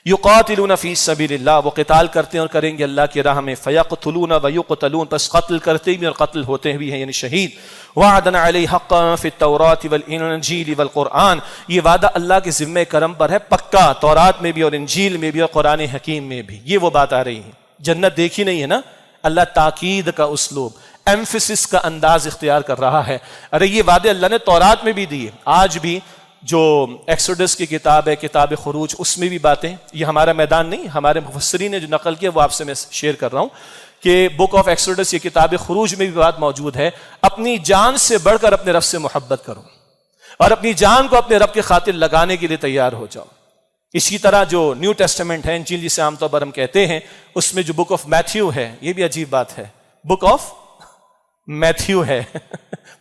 یقاتلون فی سبیل اللہ، وہ قتال کرتے ہیں اور کریں گے اللہ کی راہ میں، فیقتلون ویقتلون، پس قتل کرتے بھی اور قتل ہوتے بھی ہیں، یعنی شہید۔ وعدنا علیہ حقا فی التوراۃ والانجیل والقرآن، یہ وعدہ اللہ کے ذمہ کرم پر ہے پکا، تورات میں بھی اور انجیل میں بھی اور قرآن حکیم میں بھی۔ یہ وہ بات آ رہی ہے، جنت دیکھی نہیں ہے نا، اللہ تاکید کا اسلوب، ایمفیسس کا انداز اختیار کر رہا ہے۔ ارے یہ وعدے اللہ نے تورات میں بھی دیے، آج بھی جو ایکسوڈس کی کتاب ہے، کتاب خروج، اس میں بھی باتیں، یہ ہمارا میدان نہیں، ہمارے مفسرین نے جو نقل کیا وہ آپ سے میں شیئر کر رہا ہوں کہ بک آف ایکسوڈس، یہ کتاب خروج میں بھی بات موجود ہے، اپنی جان سے بڑھ کر اپنے رب سے محبت کرو اور اپنی جان کو اپنے رب کی خاطر لگانے کے لیے تیار ہو جاؤ۔ اسی طرح جو نیو ٹیسٹمنٹ ہے، انجیل جسے عام طور پر ہم کہتے ہیں، اس میں جو بک آف میتھیو ہے، یہ بھی عجیب بات ہے، بک آف میتھیو ہے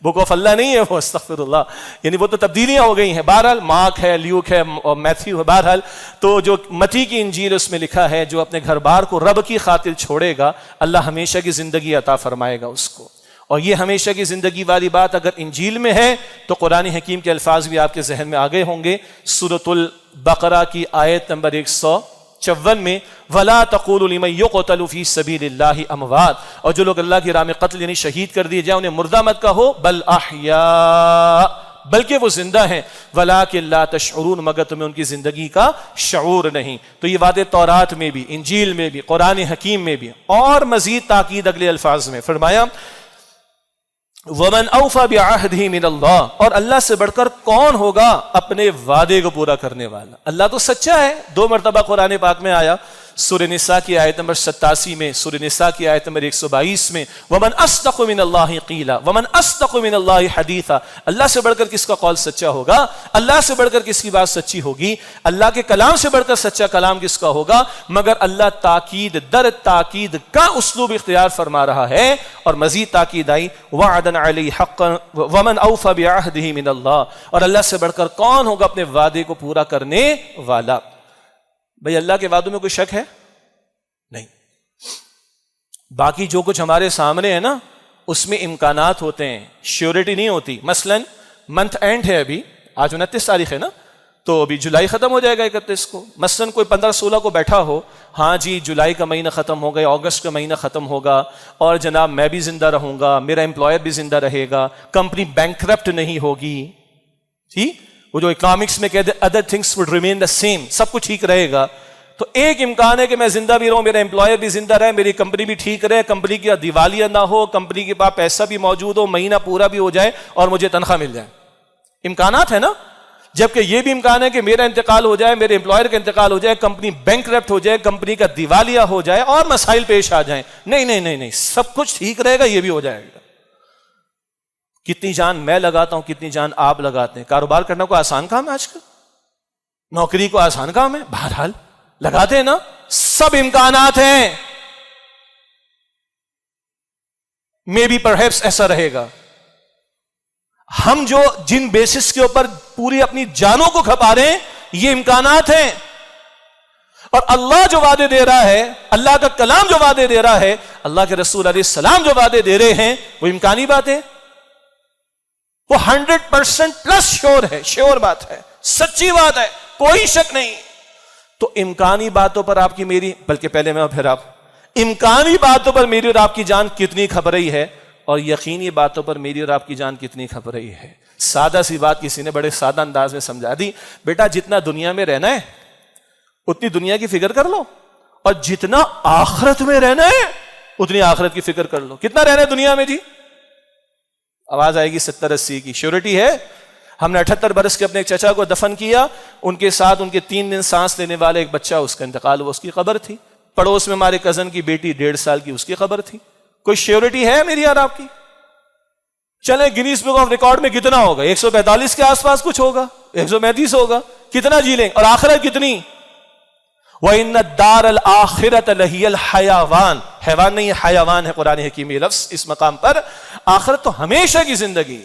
بک آف اللہ نہیں ہے وہ، استغفر اللہ، یعنی وہ تو تبدیلیاں ہو گئی ہیں۔ بہرحال مارک ہے، لیوک ہے اور میتھیو ہے۔ بہرحال تو جو متی کی انجیل، اس میں لکھا ہے جو اپنے گھر بار کو رب کی خاطر چھوڑے گا، اللہ ہمیشہ کی زندگی عطا فرمائے گا اس کو۔ اور یہ ہمیشہ کی زندگی والی بات اگر انجیل میں ہے تو قرآن حکیم کے الفاظ بھی آپ کے ذہن میں آگے ہوں گے۔ سورۃ البقرہ کی آیت نمبر 154 میں وَلَا تَقُولُوا لِمَن يُقْتَلُ فِي سَبِيلِ اللَّهِ أَمْوَاتٌ، اور جو لوگ اللہ کی راہ میں قتل یعنی شہید کر دیے جائیں انہیں مردہ مت کہو، بل احیاء، بلکہ وہ زندہ ہیں، وَلَٰكِن لَا تَشْعُرُونَ، مگر تمہیں ان کی زندگی کا شعور نہیں۔ تو یہ وعدے تورات میں بھی، انجیل میں بھی، قرآن حکیم میں بھی، اور مزید تاکید اگلے الفاظ میں فرمایا وَمَنْ أَوْفَى بِعَهْدِهِ مِنَ اللَّهِ، اور اللہ سے بڑھ کر کون ہوگا اپنے وعدے کو پورا کرنے والا؟ اللہ تو سچا ہے، 2 مرتبہ قرآن پاک میں آیا، سورہ نساء کی آیت نمبر 87 میں، سورہ نساء کی آیت نمبر 122 میں، وَمَنْ أَصْدَقُ مِنَ اللَّهِ قِيلًا وَمَنْ أَصْدَقُ مِنَ اللَّهِ حَدِيثًا، اللہ سے بڑھ کر کس کا قول سچا ہوگا؟ اللہ سے بڑھ کر کس کی بات سچی ہوگی؟ اللہ کے کلام سے بڑھ کر سچا کلام کس کا ہوگا؟ مگر اللہ تاکید در تاکید کا اسلوب اختیار فرما رہا ہے، اور مزید تاکید آئی وَعْدًا عَلَيْهِ حَقًّا وَمَنْ أَوْفَى بِعَهْدِهِ مِنَ اللَّهِ، اور اللہ سے بڑھ کر کون ہوگا اپنے وعدے کو پورا کرنے والا؟ بھئی اللہ کے وعدوں میں کوئی شک ہے؟ نہیں۔ باقی جو کچھ ہمارے سامنے ہے نا، اس میں امکانات ہوتے ہیں، شیورٹی نہیں ہوتی۔ مثلا منتھ اینڈ ہے، ابھی آج 29 تاریخ ہے نا، تو ابھی جولائی ختم ہو جائے گا 31 کو۔ مثلا کوئی 15-16 کو بیٹھا ہو، ہاں جی جولائی کا مہینہ ختم ہو گیا، اگست کا مہینہ ختم ہوگا، اور جناب میں بھی زندہ رہوں گا، میرا امپلائر بھی زندہ رہے گا، کمپنی بینکرپٹ نہیں ہوگی، ٹھیک، وہ جو اکنامکس میں کہتے ہیں other things would remain the same, سب کچھ ٹھیک رہے گا۔ تو ایک امکان ہے کہ میں زندہ بھی رہوں، میرا امپلائر بھی زندہ رہے، میری کمپنی بھی ٹھیک رہے، کمپنی کی دیوالیہ نہ ہو، کمپنی کے پاس پیسہ بھی موجود ہو، مہینہ پورا بھی ہو جائے اور مجھے تنخواہ مل جائے۔ امکانات ہے نا؟ جبکہ یہ بھی امکان ہے کہ میرا انتقال ہو جائے، میرے امپلائر کا انتقال ہو جائے، کمپنی بینکرپٹ ہو جائے، کمپنی کا دیوالیہ ہو جائے اور مسائل پیش آ جائیں۔ نہیں نہیں نہیں نہیں، سب کچھ ٹھیک رہے گا، یہ بھی ہو جائے گا۔ کتنی جان میں لگاتا ہوں، کتنی جان آپ لگاتے ہیں۔ کاروبار کرنا کوئی آسان کام ہے آج کل؟ نوکری کو آسان کام ہے؟ بہرحال لگاتے ہیں نا، سب امکانات ہیں۔ مے بی پرہیپس ایسا رہے گا۔ ہم جو جن بیسس کے اوپر پوری اپنی جانوں کو کھپا رہے ہیں، یہ امکانات ہیں، اور اللہ جو وعدے دے رہا ہے، اللہ کا کلام جو وعدے دے رہا ہے، اللہ کے رسول علیہ السلام جو وعدے دے رہے ہیں، وہ امکانی بات ہے، وہ 100% پلس شیور بات ہے، سچی بات ہے، کوئی شک نہیں۔ تو امکانی باتوں پر آپ کی میری، بلکہ پہلے میں پھر آپ، امکانی باتوں پر میری اور آپ کی جان کتنی کھپ رہی ہے، اور یقینی باتوں پر میری اور آپ کی جان کتنی کھپ رہی ہے۔ سادہ سی بات کسی نے بڑے سادہ انداز میں سمجھا دی، بیٹا جتنا دنیا میں رہنا ہے اتنی دنیا کی فکر کر لو، اور جتنا آخرت میں رہنا ہے اتنی آخرت کی فکر کر لو۔ کتنا رہنا ہے دنیا میں جی؟ آواز آئے گی 70-80 کی، شیورٹی ہے۔ ہم نے 78 برس کے اپنے ایک چچا کو دفن کیا، ان کے ساتھ ان کے 3 دن سانس لینے والے ایک بچہ، اس کا انتقال ہوا، اس کی قبر تھی۔ پڑوس میں ہمارے کزن کی بیٹی 1.5 سال کی، اس کی قبر تھی۔ کوئی شیورٹی ہے میری اور آپ کی؟ چلیں گینیز بک آف ریکارڈ میں کتنا ہوگا؟ 145 کے آس پاس کچھ ہوگا، 135 ہوگا، کتنا جی لیں؟ اور آخرت کتنی؟ وَإِنَّ الدَّارَ الْآخِرَةَ لَهِيَ الْحَيَوَانِ، حیوان نہیں، حیوان ہے قرآن حکیم یہ لفظ اس مقام پر۔ آخرت تو ہمیشہ کی زندگی۔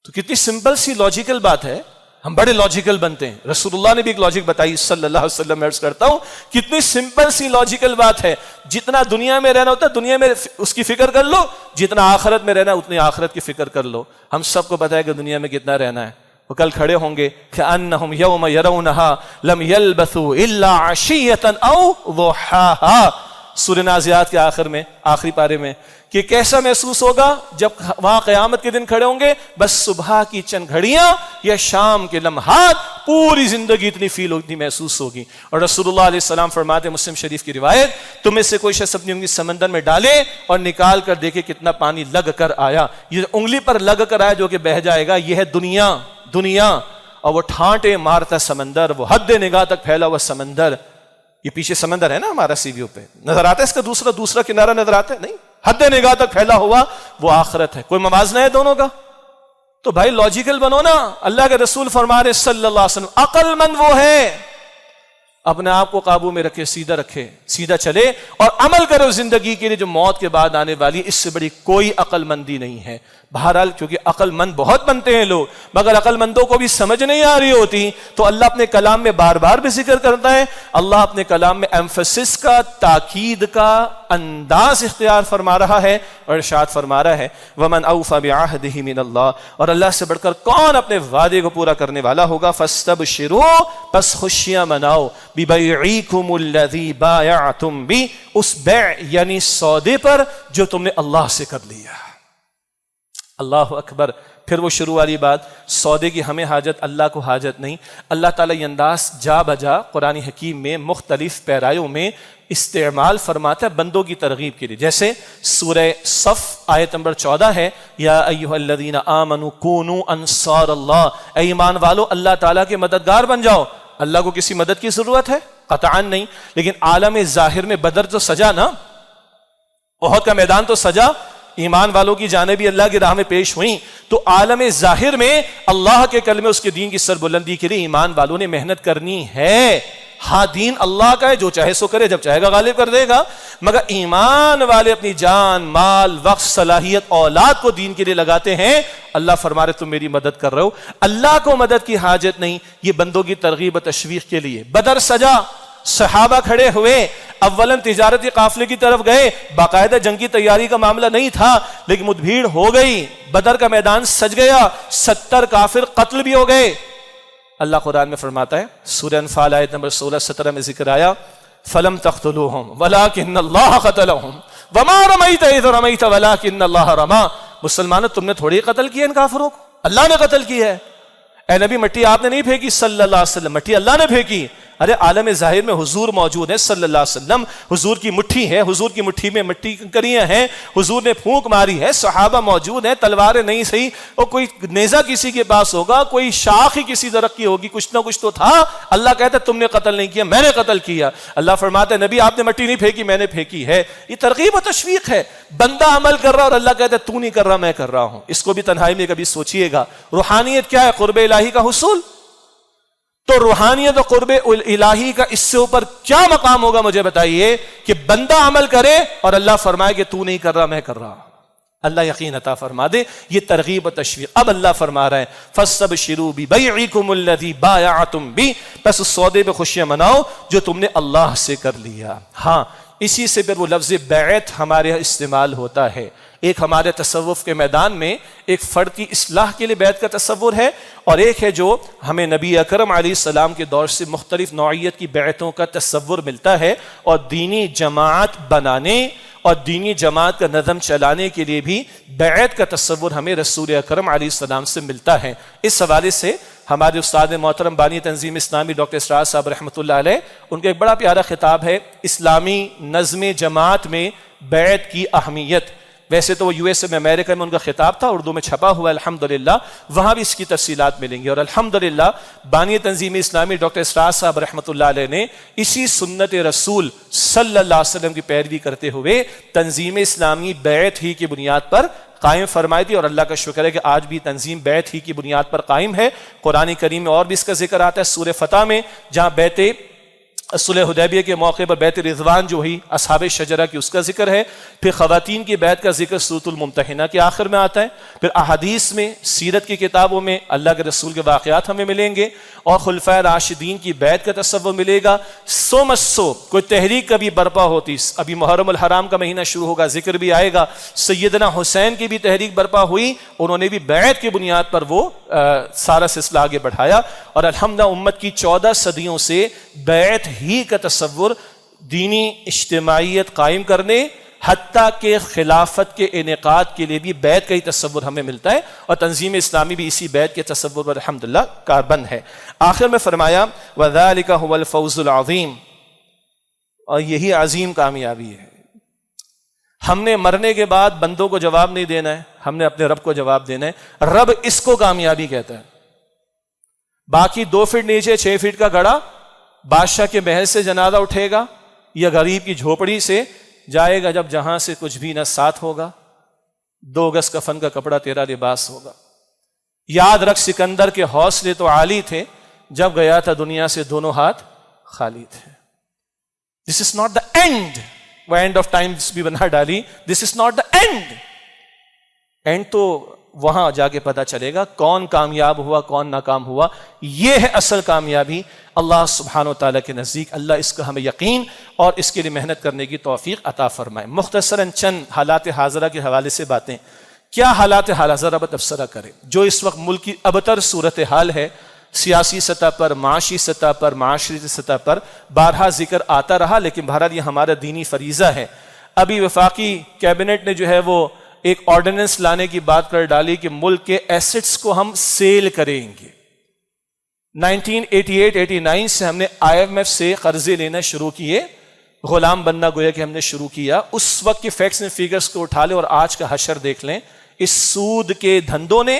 تو کتنی سمپل سی لاجیکل بات ہے، ہم بڑے لاجیکل بنتے ہیں۔ رسول اللہ نے بھی ایک لاجک بتائی صلی اللہ علیہ وسلم، میں عرض کرتا ہوں کتنی سمپل سی لاجیکل بات ہے۔ جتنا دنیا میں رہنا ہوتا ہے دنیا میں اس کی فکر کر لو، جتنا آخرت میں رہنا اتنی آخرت کی فکر کر لو۔ ہم سب کو پتہ ہے کہ دنیا میں کتنا رہنا ہے۔ وہ کل کھڑے ہوں گے کأنہم یوم یرونہا لم یلبثوا الا عشیۃ او ضحاہا، سورہ نازعات کے آخر میں، آخری پارے میں، کہ کیسا محسوس ہوگا جب وہاں قیامت کے دن کھڑے ہوں گے، بس صبح کی چند گھڑیاں یا شام کے لمحات، پوری زندگی اتنی فیل ہوگی، محسوس ہوگی۔ اور رسول اللہ علیہ السلام فرماتے، مسلم شریف کی روایت، تم میں سے کوئی شخص اپنی انگلی سمندر میں ڈالے اور نکال کر دیکھے کتنا پانی لگ کر آیا، یہ انگلی پر لگ کر آیا جو کہ بہہ جائے گا، یہ ہے دنیا۔ اور وہ ٹھانٹے مارتا سمندر، وہ حد نگاہ تک پھیلا ہوا سمندر۔ یہ پیچھے سمندر ہے نا ہمارا سی ویو پہ نظر آتا ہے، اس کا دوسرا کنارہ نظر آتا ہے؟ نہیں، حد نگاہ تک پھیلا ہوا وہ آخرت ہے۔ کوئی موازنہ ہے دونوں کا؟ تو بھائی لاجیکل بنو نا۔ اللہ کے رسول فرما رہے صلی اللہ علیہ وسلم، عقل مند وہ ہے اپنے آپ کو قابو میں رکھے، سیدھا چلے اور عمل کرو زندگی کے لیے جو موت کے بعد آنے والی، اس سے بڑی کوئی عقل مندی نہیں ہے۔ بہرحال کیونکہ عقل مند بہت بنتے ہیں لوگ، مگر عقل مندوں کو بھی سمجھ نہیں آ رہی ہوتی، تو اللہ اپنے کلام میں بار بار بھی ذکر کرتا ہے۔ اللہ اپنے کلام میں ایمفسس کا، تاکید کا انداز اختیار فرما رہا ہے اور ارشاد فرما رہا ہے وَمَنْ أَوْفَى بِعَهْدِهِ مِنَ اللَّهِ، اور اللہ سے بڑھ کر کون اپنے وعدے کو پورا کرنے والا ہوگا۔ فَاسْتَبْشِرُوا، پس خوشیاں مناؤ، بِبَيْعِكُمُ الَّذِي بَايَعْتُمْ بِهِ، اس بیع یعنی سودے پر جو تم نے اللہ سے کر لیا۔ اللہ اکبر۔ پھر وہ شروع والی بات، سودے کی ہمیں حاجت، اللہ کو حاجت نہیں۔ اللہ تعالیٰ یہ انداز جا بجا قرآن حکیم میں مختلف پیرایوں میں استعمال فرماتا ہے بندوں کی ترغیب کے لیے۔ جیسے سورہ صف آیت نمبر 14 ہے، یا ایھا الذین آمنوا کونوا انصار اللہ، اے ایمان والو اللہ تعالیٰ کے مددگار بن جاؤ۔ اللہ کو کسی مدد کی ضرورت ہے؟ قطعاً نہیں، لیکن عالم ظاہر میں بدر تو سجا نا، احد کا میدان تو سجا، ایمان والوں کی جانیں بھی اللہ کی راہ میں پیش ہوئیں، تو عالم ظاہر میں اللہ کے کلمے، اس کے دین کی سربلندی کے لیے ایمان والوں نے محنت کرنی ہے۔ ہاں دین اللہ کا ہے، جو چاہے سو کرے، جب چاہے گا غالب کر دے گا، مگر ایمان والے اپنی جان، مال، وقت، صلاحیت، اولاد کو دین کے لیے لگاتے ہیں۔ اللہ فرما رہے تم میری مدد کر رہے ہو، اللہ کو مدد کی حاجت نہیں، یہ بندوں کی ترغیب و تشویق کے لیے۔ بدر سجا، صحابہ کھڑے ہوئے، اولاً تجارتی قافلے کی طرف گئے، باقاعدہ جنگ کی تیاری کا معاملہ نہیں تھا، لیکن مدبھیڑ ہو گئی، بدر کا میدان سج گیا، 70 کافر قتل بھی ہو گئے۔ اللہ قرآن میں فرماتا ہے، سورہ انفال آیت نمبر 16-17 میں ذکر آیا، فَلَمْ تَقْتُلُوهُمْ وَلَٰكِنَّ اللَّهَ قَتَلَهُمْ وَمَا رَمَيْتَ إِذْ رَمَيْتَ وَلَٰكِنَّ اللَّهَ رَمَىٰ۔ مسلمانوں تم نے تھوڑی قتل کیا ان کافروں کو، اللہ نے قتل کی ہے۔ اے نبی مٹی آپ نے نہیں پھینکی صلی اللہ علیہ وسلم، مٹی اللہ نے پھینکی۔ ارے عالم ظاہر میں حضور موجود ہے صلی اللہ علیہ وسلم، حضور کی مٹھی ہے، حضور کی مٹھی میں مٹی کنکریاں ہیں، حضور نے پھونک ماری ہے، صحابہ موجود ہیں، تلواریں نہیں صحیح، اور کوئی نیزہ کسی کے پاس ہوگا، کوئی شاخ ہی کسی درخت کی ہوگی، کچھ نہ کچھ تو تھا۔ اللہ کہتا ہے تم نے قتل نہیں کیا، میں نے قتل کیا۔ اللہ فرماتا ہے نبی آپ نے مٹی نہیں پھینکی، میں نے پھینکی ہے۔ یہ ترغیب و تشویق ہے، بندہ عمل کر رہا اور اللہ کہتا ہے تو نہیں کر رہا، میں کر رہا ہوں۔ اس کو بھی تنہائی میں کبھی سوچئے گا۔ روحانیت کیا ہے؟ قرب الہی کا حصول۔ تو روحانیت و قرب الہی کا اس سے اوپر کیا مقام ہوگا؟ مجھے بتائیے کہ بندہ عمل کرے اور اللہ فرمائے کہ تو نہیں کر رہا، میں کر رہا۔ اللہ یقین عطا فرما دے. یہ ترغیب و تشویق. اب اللہ فرما رہا ہے فاستبشروا ببیعکم الذی بایعتم بہ، بس اس سودے پہ خوشیاں مناؤ جو تم نے اللہ سے کر لیا. ہاں اسی سے پھر وہ لفظ بیعت ہمارے یہاں استعمال ہوتا ہے. ایک ہمارے تصوف کے میدان میں ایک فرد کی اصلاح کے لیے بیعت کا تصور ہے، اور ایک ہے جو ہمیں نبی اکرم علیہ السلام کے دور سے مختلف نوعیت کی بیعتوں کا تصور ملتا ہے. اور دینی جماعت بنانے اور دینی جماعت کا نظم چلانے کے لیے بھی بیعت کا تصور ہمیں رسول اکرم علیہ السلام سے ملتا ہے. اس حوالے سے ہمارے استاد محترم بانی تنظیم اسلامی ڈاکٹر اسرار صاحب رحمۃ اللہ علیہ، ان کا ایک بڑا پیارا خطاب ہے اسلامی نظم جماعت میں بیعت کی اہمیت. ویسے تو وہ یو ایس اے میں امریکہ میں ان کا خطاب تھا، اردو میں چھپا ہوا ہے الحمدللہ، وہاں بھی اس کی تفصیلات ملیں گی. اور الحمدللہ بانی تنظیم اسلامی ڈاکٹر اسرار صاحب رحمۃ اللہ علیہ نے اسی سنت رسول صلی اللہ علیہ وسلم کی پیروی کرتے ہوئے تنظیم اسلامی بیعت ہی کی بنیاد پر قائم فرمائی تھی. اور اللہ کا شکر ہے کہ آج بھی تنظیم بیعت ہی کی بنیاد پر قائم ہے. قرآن کریم میں اور بھی اس کا ذکر آتا ہے سورہ فتح میں، جہاں بیعت صلح حدیبیہ کے موقع پر بیعت رضوان جو ہوئی اصحاب شجرہ کی، اس کا ذکر ہے. پھر خواتین کی بیعت کا ذکر سورۃ الممتحنہ کے آخر میں آتا ہے. پھر احادیث میں، سیرت کی کتابوں میں اللہ کے رسول کے واقعات ہمیں ملیں گے، اور خلفائے راشدین کی بیعت کا تصور ملے گا. سو مسو کوئی تحریک کبھی برپا ہوتی، ابھی محرم الحرام کا مہینہ شروع ہوگا، ذکر بھی آئے گا. سیدنا حسین کی بھی تحریک برپا ہوئی، انہوں نے بھی بیعت کی بنیاد پر وہ سارا سلسلہ آگے بڑھایا. اور الحمدللہ امت کی 14 صدیوں سے بیعت ہی کا تصور دینی اجتماعیت قائم کرنے، حتیٰ کہ خلافت کے انعقاد کے لیے بھی بیعت کا ہی تصور ہمیں ملتا ہے. اور تنظیم اسلامی بھی اسی بیعت کے تصور پر الحمدللہ کاربند ہے. آخر میں فرمایا وَذَلِكَ هُوَ الْفَوْزُ الْعَظِيمُ، اور یہی عظیم کامیابی ہے. ہم نے مرنے کے بعد بندوں کو جواب نہیں دینا ہے، ہم نے اپنے رب کو جواب دینا ہے. رب اس کو کامیابی کہتا ہے. باقی 2 فٹ نیچے 6 فٹ کا گڑھا بادشاہ کے محل سے جنازہ اٹھے گا یا غریب کی جھوپڑی سے جائے گا جب جہاں سے کچھ بھی نہ ساتھ ہوگا. 2 گز کفن کا کپڑا تیرا لباس ہوگا. یاد رکھ سکندر کے حوصلے تو عالی تھے، جب گیا تھا دنیا سے دونوں ہاتھ خالی تھے. This is not the end. وہ اینڈ آف ٹائمز بھی بنا ڈالی، this is not the end. And تو وہاں جا کے پتہ چلے گا کون کامیاب ہوا کون ناکام ہوا. یہ ہے اصل کامیابی اللہ سبحانہ و تعالیٰ کے نزدیک. اللہ اس کا ہمیں یقین اور اس کے لیے محنت کرنے کی توفیق عطا فرمائے. مختصراً چند حالات حاضرہ کے حوالے سے باتیں. کیا حالات حاضرہ پر تبصرہ کریں؟ جو اس وقت ملک کی ابتر صورتحال ہے، سیاسی سطح پر، معاشی سطح پر، معاشرتی سطح پر بارہا ذکر آتا رہا، لیکن بہرحال یہ ہمارا دینی فریضہ ہے. ابھی وفاقی کیبنٹ نے جو ہے وہ ایک آرڈیننس لانے کی بات کر ڈالی کہ ملک کے ایسٹس کو ہم سیل کریں گے. 1988-89 سے ہم نے IMF سے قرضے لینا شروع کیے، غلام بننا گویا کہ ہم نے شروع کیا. اس وقت کے فیکٹس اینڈ فیگرز کو اٹھا لیں اور آج کا حشر دیکھ لیں. اس سود کے دھندوں نے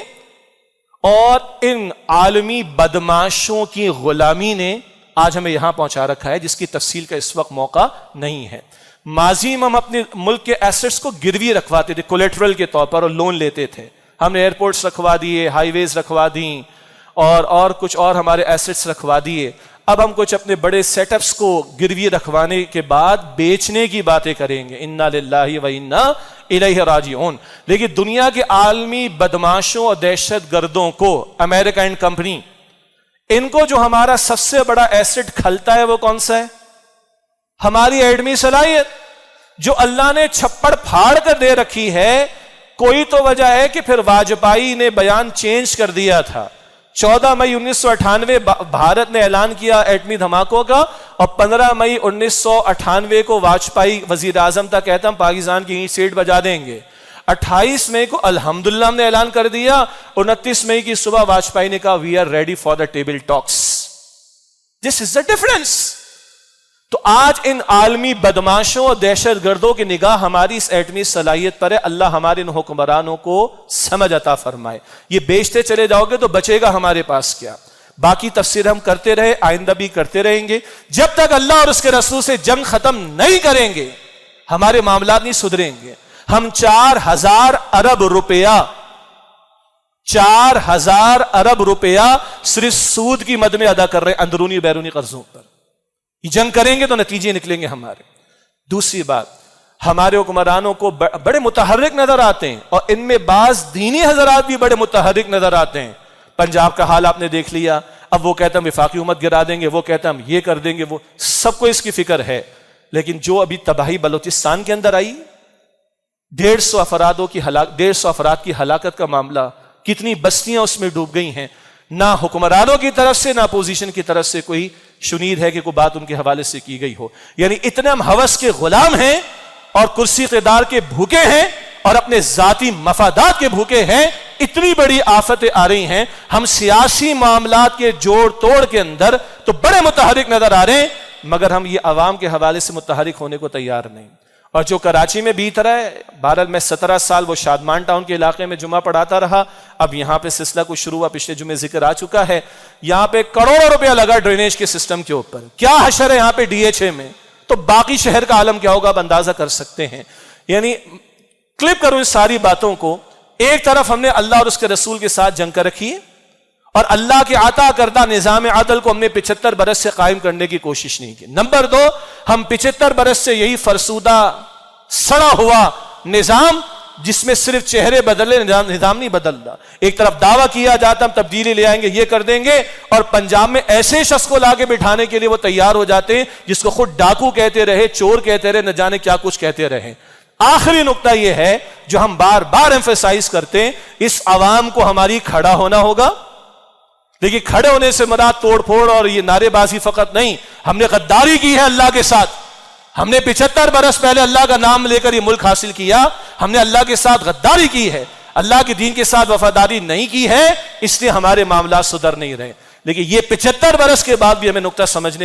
اور ان عالمی بدماشوں کی غلامی نے آج ہمیں یہاں پہنچا رکھا ہے، جس کی تفصیل کا اس وقت موقع نہیں ہے. ماضی میں ہم اپنے ملک کے ایسٹس کو گروی رکھواتے تھے کولیٹرل کے طور پر اور لون لیتے تھے. ہم نے ایئرپورٹس رکھوا دیے، ہائی ویز رکھوا دیں، اور کچھ اور ہمارے ایسٹس رکھوا دیے. اب ہم کچھ اپنے بڑے سیٹ اپس کو گروی رکھوانے کے بعد بیچنے کی باتیں کریں گے. انا للہ و انا الیہ راجعون. لیکن دنیا کے عالمی بدماشوں اور دہشت گردوں کو، امریکہ اینڈ کمپنی، ان کو جو ہمارا سب سے بڑا ایسٹ کھلتا ہے وہ کون سا ہے؟ ہماری ایڈمی صلاحیت جو اللہ نے چھپڑ پھاڑ کر دے رکھی ہے. کوئی تو وجہ ہے کہ پھر واجپائی نے بیان چینج کر دیا تھا. 14 مئی 1998 بھارت نے اعلان کیا ایٹمی دھماکوں کا، اور 15 مئی 1998 کو واجپائی وزیر اعظم تھا، کہتا ہم پاکستان کی اینٹ سیٹ بجا دیں گے. 28 مئی کو الحمدللہ ہم نے اعلان کر دیا. 29 مئی کی صبح واجپائی نے کہا we are ready for the table talks. This is the difference. تو آج ان عالمی بدماشوں اور دہشت گردوں کی نگاہ ہماری اس ایٹمی صلاحیت پر ہے. اللہ ہمارے ان حکمرانوں کو سمجھ عطا فرمائے. یہ بیچتے چلے جاؤ گے تو بچے گا ہمارے پاس کیا؟ باقی تفسیر ہم کرتے رہے، آئندہ بھی کرتے رہیں گے. جب تک اللہ اور اس کے رسول سے جنگ ختم نہیں کریں گے ہمارے معاملات نہیں سدھریں گے. ہم 4000 ارب روپیہ 4000 ارب روپیہ صرف سود کی مد میں ادا کر رہے ہیں اندرونی بیرونی قرضوں پر. جنگ کریں گے تو نتیجے نکلیں گے ہمارے. دوسری بات، ہمارے حکمرانوں کو بڑے متحرک نظر آتے ہیں، اور ان میں بعض دینی حضرات بھی بڑے متحرک نظر آتے ہیں۔ پنجاب کا حال آپ نے دیکھ لیا، اب وہ کہتا ہم وفاقی حکومت گرا دیں گے، وہ کہتا ہم یہ کر دیں گے، وہ سب کو اس کی فکر ہے۔ لیکن جو ابھی تباہی بلوچستان کے اندر آئی، 150 افراد کی ہلاکت کا معاملہ، کتنی بستیاں اس میں ڈوب گئی ہیں، نہ حکمرانوں کی طرف سے نہ اپوزیشن کی طرف سے کوئی شنید ہے کہ کوئی بات ان کے حوالے سے کی گئی ہو۔ یعنی اتنے ہم ہوس کے غلام ہیں اور کرسی اقتدار کے بھوکے ہیں اور اپنے ذاتی مفادات کے بھوکے ہیں، اتنی بڑی آفتیں آ رہی ہیں، ہم سیاسی معاملات کے جوڑ توڑ کے اندر تو بڑے متحرک نظر آ رہے ہیں، مگر ہم یہ عوام کے حوالے سے متحرک ہونے کو تیار نہیں۔ اور جو کراچی میں بیت رہا ہے، بہرحال میں 17 سال وہ شادمان ٹاؤن کے علاقے میں جمعہ پڑھاتا رہا، اب یہاں پہ سلسلہ کو شروع ہوا، پچھلے جمعے ذکر آ چکا ہے، یہاں پہ کروڑوں روپیہ لگا ڈرینیج کے سسٹم کے اوپر، کیا حشر ہے یہاں پہ DHA میں، تو باقی شہر کا عالم کیا ہوگا آپ اندازہ کر سکتے ہیں۔ یعنی کلپ کروں اس ساری باتوں کو، ایک طرف ہم نے اللہ اور اس کے رسول کے ساتھ جنگ کر رکھی ہے، اور اللہ کے عطا کردہ نظام عدل کو ہم نے 75 برس سے قائم کرنے کی کوشش نہیں کی۔ نمبر 2، ہم 75 برس سے یہی فرسودہ سڑا ہوا نظام، جس میں صرف چہرے بدلے، نظام نہیں بدل رہا۔ ایک طرف دعویٰ کیا جاتا ہم تبدیلی لے آئیں گے، یہ کر دیں گے، اور پنجاب میں ایسے شخص کو لا کے بٹھانے کے لیے وہ تیار ہو جاتے ہیں جس کو خود ڈاکو کہتے رہے، چور کہتے رہے، نہ جانے کیا کچھ کہتے رہے۔ آخری نقطہ یہ ہے جو ہم بار بار ایمفیسائز کرتے ہیں، اس عوام کو ہماری کھڑا ہونا ہوگا۔ دیکھیے، کھڑے ہونے سے مراد توڑ پھوڑ اور یہ نعرے بازی فقط نہیں، ہم نے غداری کی ہے اللہ کے ساتھ، ہم نے 75 برس پہلے اللہ کا نام لے کر یہ ملک حاصل کیا، ہم نے اللہ کے ساتھ غداری کی ہے، اللہ کے دین کے ساتھ وفاداری نہیں کی ہے، اس لیے ہمارے معاملات سدھر نہیں رہے۔ لیکن یہ 75 برس کے بعد بھی ہمیں نقطہ سمجھ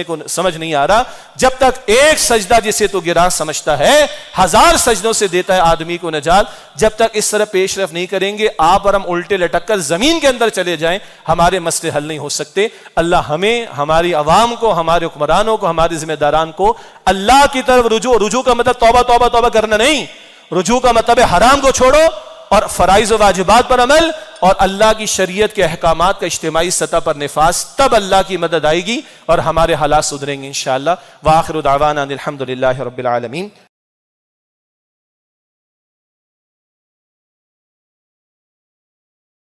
نہیں آ رہا، جب تک ایک سجدہ جسے تو گراں سمجھتا ہے 1000 سجدوں سے دیتا ہے آدمی کو نجات، جب تک اس طرح پیش رفت نہیں کریں گے، آپ اور ہم الٹے لٹک کر زمین کے اندر چلے جائیں، ہمارے مسئلے حل نہیں ہو سکتے۔ اللہ ہمیں، ہماری عوام کو، ہمارے حکمرانوں کو، ہمارے ذمہ داران کو اللہ کی طرف رجوع کا مطلب توبہ توبہ توبہ کرنا نہیں، رجوع کا مطلب حرام کو چھوڑو اور فرائض و واجبات پر عمل، اور اللہ کی شریعت کے احکامات کا اجتماعی سطح پر نفاذ، تب اللہ کی مدد آئے گی اور ہمارے حالات سدھریں گے انشاءاللہ۔ وآخر دعوانا الحمدللہ رب العالمین۔